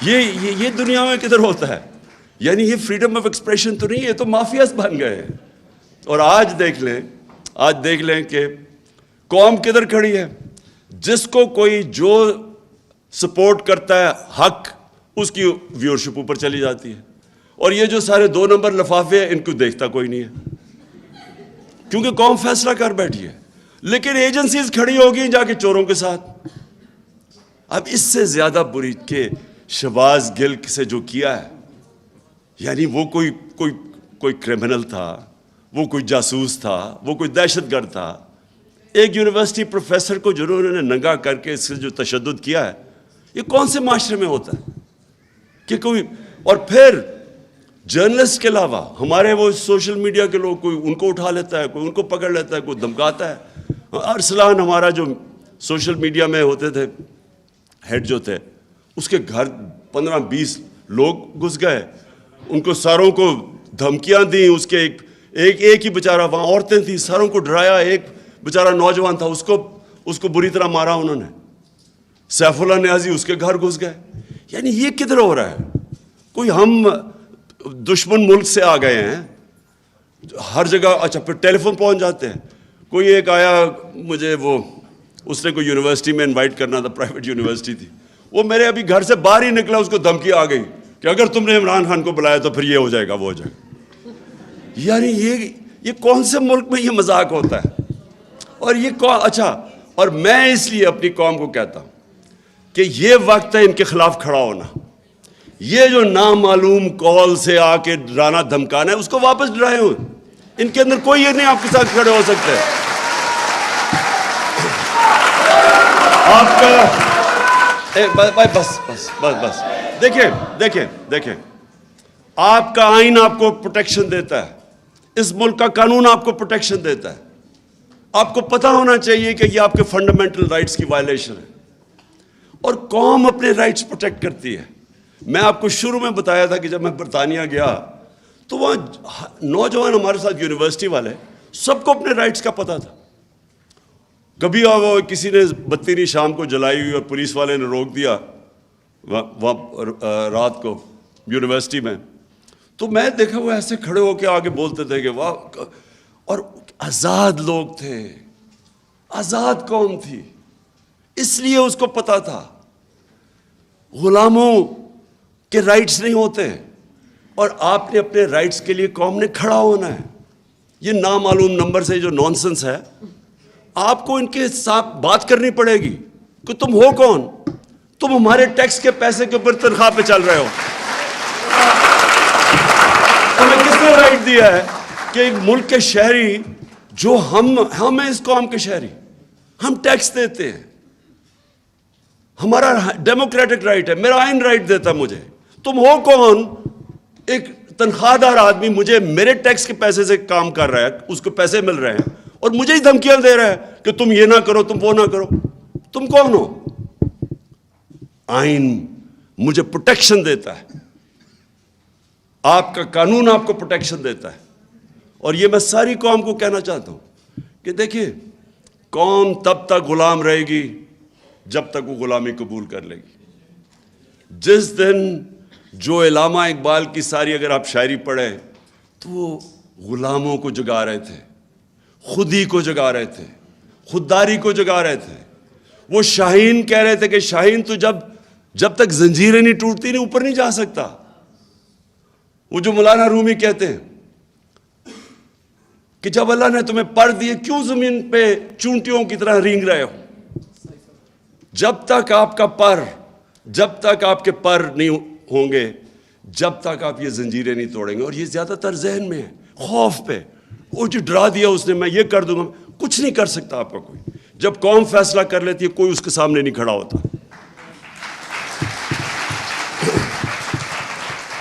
یہ دنیا میں کدھر ہوتا ہے؟ یعنی یہ فریڈم آف ایکسپریشن تو نہیں، یہ تو مافیاز بن گئے ہیں. اور آج دیکھ لیں کہ قوم کدھر کھڑی ہے. جس کو کوئی جو سپورٹ کرتا ہے حق، اس کی ویورشپ اوپر چلی جاتی ہے. اور یہ جو سارے 2 نمبر لفافے ہیں، ان کو دیکھتا کوئی نہیں ہے، کیونکہ قوم فیصلہ کر بیٹھی ہے. لیکن ایجنسیز کھڑی ہوگی جا کے چوروں کے ساتھ. اب اس سے زیادہ بری کہ شہباز گل سے جو کیا ہے, یعنی وہ کوئی کرمنل تھا, وہ کوئی جاسوس تھا, وہ کوئی دہشت گرد تھا. ایک یونیورسٹی پروفیسر کو جنہوں نے ننگا کر کے اس سے جو تشدد کیا ہے, یہ کون سے معاشرے میں ہوتا ہے کہ کوئی. اور پھر جرنلسٹ کے علاوہ ہمارے وہ سوشل میڈیا کے لوگ, کوئی ان کو اٹھا لیتا ہے, کوئی ان کو پکڑ لیتا ہے, کوئی دھمکاتا ہے. ارسلان ہمارا جو سوشل میڈیا میں ہوتے تھے ہیڈ جو تھے, اس کے گھر 15-20 لوگ گھس گئے, ان کو ساروں کو دھمکیاں دیں. اس کے ایک ہی بیچارہ, وہاں عورتیں تھیں, ساروں کو ڈرایا. ایک بیچارہ نوجوان تھا, اس کو بری طرح مارا انہوں نے. سیف اللہ نیازی اس کے گھر گھس گئے. یعنی یہ کدھر ہو رہا ہے؟ کوئی ہم دشمن ملک سے آ گئے ہیں ہر جگہ. اچھا پھر ٹیلی فون پہنچ جاتے ہیں. کوئی ایک آیا مجھے, اس نے کوئی یونیورسٹی میں انوائٹ کرنا تھا, پرائیویٹ یونیورسٹی تھی, وہ میرے ابھی گھر سے باہر ہی نکلا, اس کو دھمکی آ گئی کہ اگر تم نے عمران خان کو بلایا تو پھر یہ ہو جائے گا, وہ ہو جائے گا. یعنی یہ کون سے ملک میں یہ مذاق ہوتا ہے؟ اور یہ اچھا, اور میں اس لیے اپنی قوم کو کہتا ہوں کہ یہ وقت ہے ان کے خلاف کھڑا ہونا. یہ جو نامعلوم کال سے آ کے ڈرانا دھمکانا ہے, اس کو واپس ڈرائے ہوئے. ان کے اندر کوئی یہ نہیں آپ کے ساتھ کھڑے ہو سکتے. آپ کا بس دیکھیں آپ کا آئین آپ کو پروٹیکشن دیتا ہے, اس ملک کا قانون آپ کو پروٹیکشن دیتا ہے. آپ کو پتہ ہونا چاہیے کہ یہ آپ کے فنڈامنٹل رائٹس کی وائلیشن ہے, اور قوم اپنے رائٹس پروٹیکٹ کرتی ہے. میں آپ کو شروع میں بتایا تھا کہ جب میں برطانیہ گیا تو وہاں نوجوان ہمارے ساتھ یونیورسٹی والے, سب کو اپنے رائٹس کا پتہ تھا. کبھی وہ کسی نے بتی شام کو جلائی ہوئی اور پولیس والے نے روک دیا وہاں رات کو یونیورسٹی میں, تو میں دیکھا وہ ایسے کھڑے ہو کے آگے بولتے تھے کہ واہ. اور آزاد لوگ تھے, آزاد قوم تھی, اس لیے اس کو پتا تھا غلاموں کے رائٹس نہیں ہوتے, اور آپ نے اپنے رائٹس کے لیے قوم نے کھڑا ہونا ہے. یہ نامعلوم نمبر سے جو نانسنس ہے, آپ کو ان کے ساتھ بات کرنی پڑے گی کہ تم ہو کون, تم ہمارے ٹیکس کے پیسے کے اوپر تنخواہ پہ چل رہے ہو. تمہیں کس نے رائٹ دیا ہے کہ ایک ملک کے شہری, جو ہم ہیں اس قوم کے شہری, ہم ٹیکس دیتے ہیں, ہمارا ڈیموکریٹک رائٹ ہے, میرا آئین رائٹ دیتا ہے مجھے. تم ہو کون؟ ایک تنخواہ دار آدمی مجھے میرے ٹیکس کے پیسے سے کام کر رہا ہے, اس کو پیسے مل رہے ہیں, اور مجھے ہی دھمکیاں دے رہا ہے کہ تم یہ نہ کرو, تم وہ نہ کرو. تم کون ہو؟ آئین مجھے پروٹیکشن دیتا ہے, آپ کا قانون آپ کو پروٹیکشن دیتا ہے. اور یہ میں ساری قوم کو کہنا چاہتا ہوں کہ دیکھیں, قوم تب تک غلام رہے گی جب تک وہ غلامی قبول کر لے گی. جس دن جو علامہ اقبال کی ساری اگر آپ شاعری پڑھیں تو وہ غلاموں کو جگا رہے تھے, خودی کو جگا رہے تھے, خودداری کو جگا رہے تھے. وہ شاہین کہہ رہے تھے کہ شاہین تو جب تک زنجیریں نہیں ٹوٹتی نہیں اوپر نہیں جا سکتا. وہ جو مولانا رومی کہتے ہیں کہ جب اللہ نے تمہیں پر دیے کیوں زمین پہ چونٹیوں کی طرح رینگ رہے ہو. جب تک آپ کے پر نہیں ہوں گے, جب تک آپ یہ زنجیریں نہیں توڑیں گے. اور یہ زیادہ تر ذہن میں ہے, خوف پہ. وہ جو ڈرا دیا اس نے, میں یہ کر دوں گا, کچھ نہیں کر سکتا آپ کا کوئی. جب قوم فیصلہ کر لیتی ہے کوئی اس کے سامنے نہیں کھڑا ہوتا.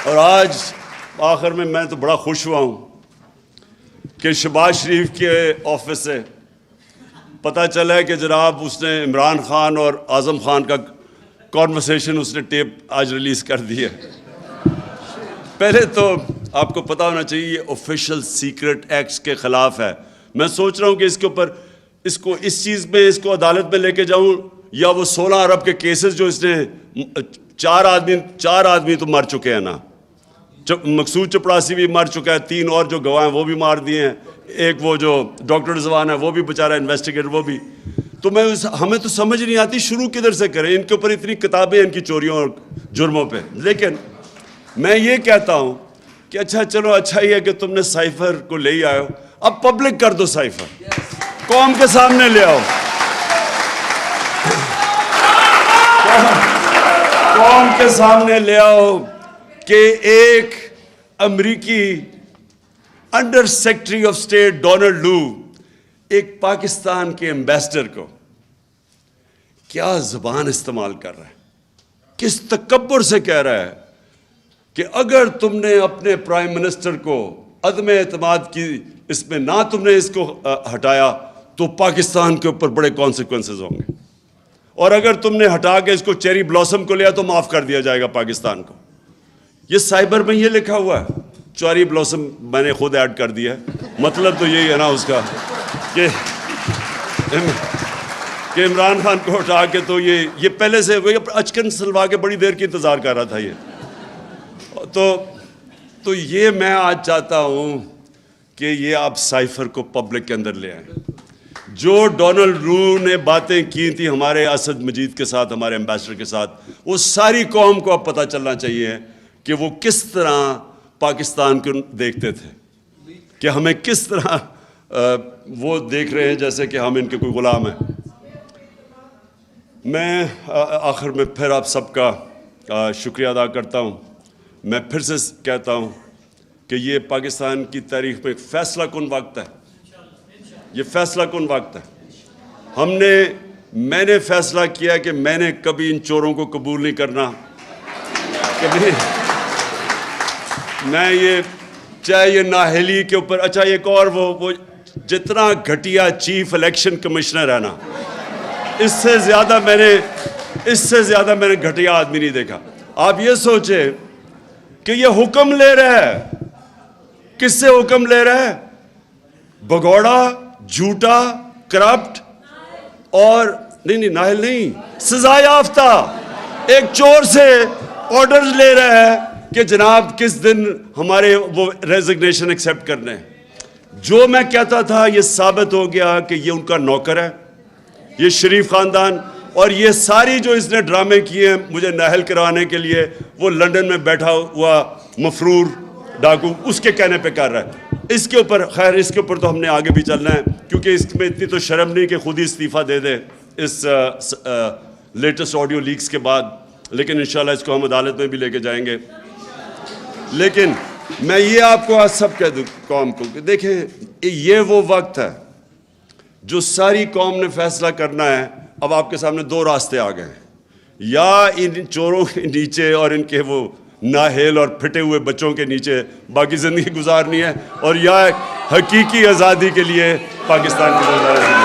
اور آج آخر میں تو بڑا خوش ہوا ہوں کہ شہباز شریف کے آفس سے پتہ چلا ہے کہ جناب اس نے عمران خان اور اعظم خان کا کانورسیشن اس نے ٹیپ آج ریلیز کر دی ہے. پہلے تو آپ کو پتہ ہونا چاہیے یہ آفیشیل سیکرٹ ایکٹس کے خلاف ہے. میں سوچ رہا ہوں کہ اس کے اوپر اس چیز میں اس کو عدالت میں لے کے جاؤں, یا وہ 16 ارب کے کیسز جو اس نے 4 آدمی تو مر چکے ہیں نا, مقصود چپڑاسی بھی مر چکا ہے, 3 اور جو گواہ ہیں وہ بھی مار دیے ہیں, ایک وہ جو ڈاکٹر رضوان ہے وہ بھی بیچارہ انویسٹیگیٹر وہ بھی. تو ہمیں تو سمجھ نہیں آتی شروع کدھر سے کریں. ان کے اوپر اتنی کتابیں ان کی چوریوں اور جرموں پہ. لیکن میں یہ کہتا ہوں کہ اچھا چلو, اچھا ہی ہے کہ تم نے سائفر کو لے ہی آئے ہو, اب پبلک کر دو سائفر. قوم کے سامنے لے آؤ، قوم کے سامنے لے آؤ کہ ایک امریکی under secretary of state Donald Lu ایک پاکستان کے ایمبیسڈر کو کیا زبان استعمال کر رہا ہے، کس تکبر سے کہہ رہا ہے کہ اگر تم نے اپنے پرائم منسٹر کو عدم اعتماد کی اس میں نہ تم نے اس کو ہٹایا تو پاکستان کے اوپر بڑے کانسیکوینسز ہوں گے، اور اگر تم نے ہٹا کے اس کو چیری بلاسم کو لیا تو معاف کر دیا جائے گا پاکستان کو۔ یہ سائبر میں یہ لکھا ہوا ہے، چیری بلاسم میں نے خود ایڈ کر دیا ہے، مطلب تو یہی ہے نا اس کا کہ عمران خان کو ہٹا کے تو یہ پہلے سے اچکن سلوا کے بڑی دیر کی انتظار کر رہا تھا یہ، تو یہ میں آج چاہتا ہوں کہ یہ آپ سائفر کو پبلک کے اندر لے آئیں۔ جو ڈونلڈ لو نے باتیں کی تھی ہمارے اسد مجید کے ساتھ، ہمارے ایمبیسڈر کے ساتھ، وہ ساری قوم کو اب پتہ چلنا چاہیے کہ وہ کس طرح پاکستان کو دیکھتے تھے، کہ ہمیں کس طرح وہ دیکھ رہے ہیں جیسے کہ ہم ان کے کوئی غلام ہیں۔ میں آخر میں پھر آپ سب کا شکریہ ادا کرتا ہوں۔ میں پھر سے کہتا ہوں کہ یہ پاکستان کی تاریخ میں ایک فیصلہ کن وقت ہے، یہ فیصلہ کن وقت ہے۔ میں نے فیصلہ کیا کہ میں نے کبھی ان چوروں کو قبول نہیں کرنا، کبھی میں یہ چاہے یہ نااہلی کے اوپر، اچھا ایک اور وہ جتنا گھٹیا چیف الیکشن کمشنر ہے نا، اس سے زیادہ میں نے گھٹیا آدمی نہیں دیکھا۔ آپ یہ سوچیں کہ یہ حکم لے رہا ہے، کس سے حکم لے رہا ہے؟ بگوڑا، جھوٹا، کرپٹ اور نہیں نااہل نہیں، سزا یافتہ ایک چور سے آرڈرز لے رہا ہے کہ جناب کس دن ہمارے وہ ریزگنیشن ایکسیپٹ کرنے ہیں۔ جو میں کہتا تھا یہ ثابت ہو گیا کہ یہ ان کا نوکر ہے، یہ شریف خاندان، اور یہ ساری جو اس نے ڈرامے کیے ہیں مجھے نااہل کرانے کے لیے، وہ لنڈن میں بیٹھا ہوا مفرور ڈاکو اس کے کہنے پہ کر رہا ہے۔ اس کے اوپر خیر اس کے اوپر تو ہم نے آگے بھی چلنا ہے، کیونکہ اس میں اتنی تو شرم نہیں کہ خود ہی استعفیٰ دے دے اس لیٹسٹ آڈیو لیکس کے بعد، لیکن انشاءاللہ اس کو ہم عدالت میں بھی لے کے جائیں گے۔ لیکن میں یہ آپ کو آج سب کہہ دوں قوم کو کہ دیکھیں یہ وہ وقت ہے جو ساری قوم نے فیصلہ کرنا ہے۔ اب آپ کے سامنے دو راستے آ گئے ہیں، یا ان چوروں کے نیچے اور ان کے وہ نااہل اور پھٹے ہوئے بچوں کے نیچے باقی زندگی گزارنی ہے، اور یا حقیقی آزادی کے لیے پاکستان کی گزارنی ہے۔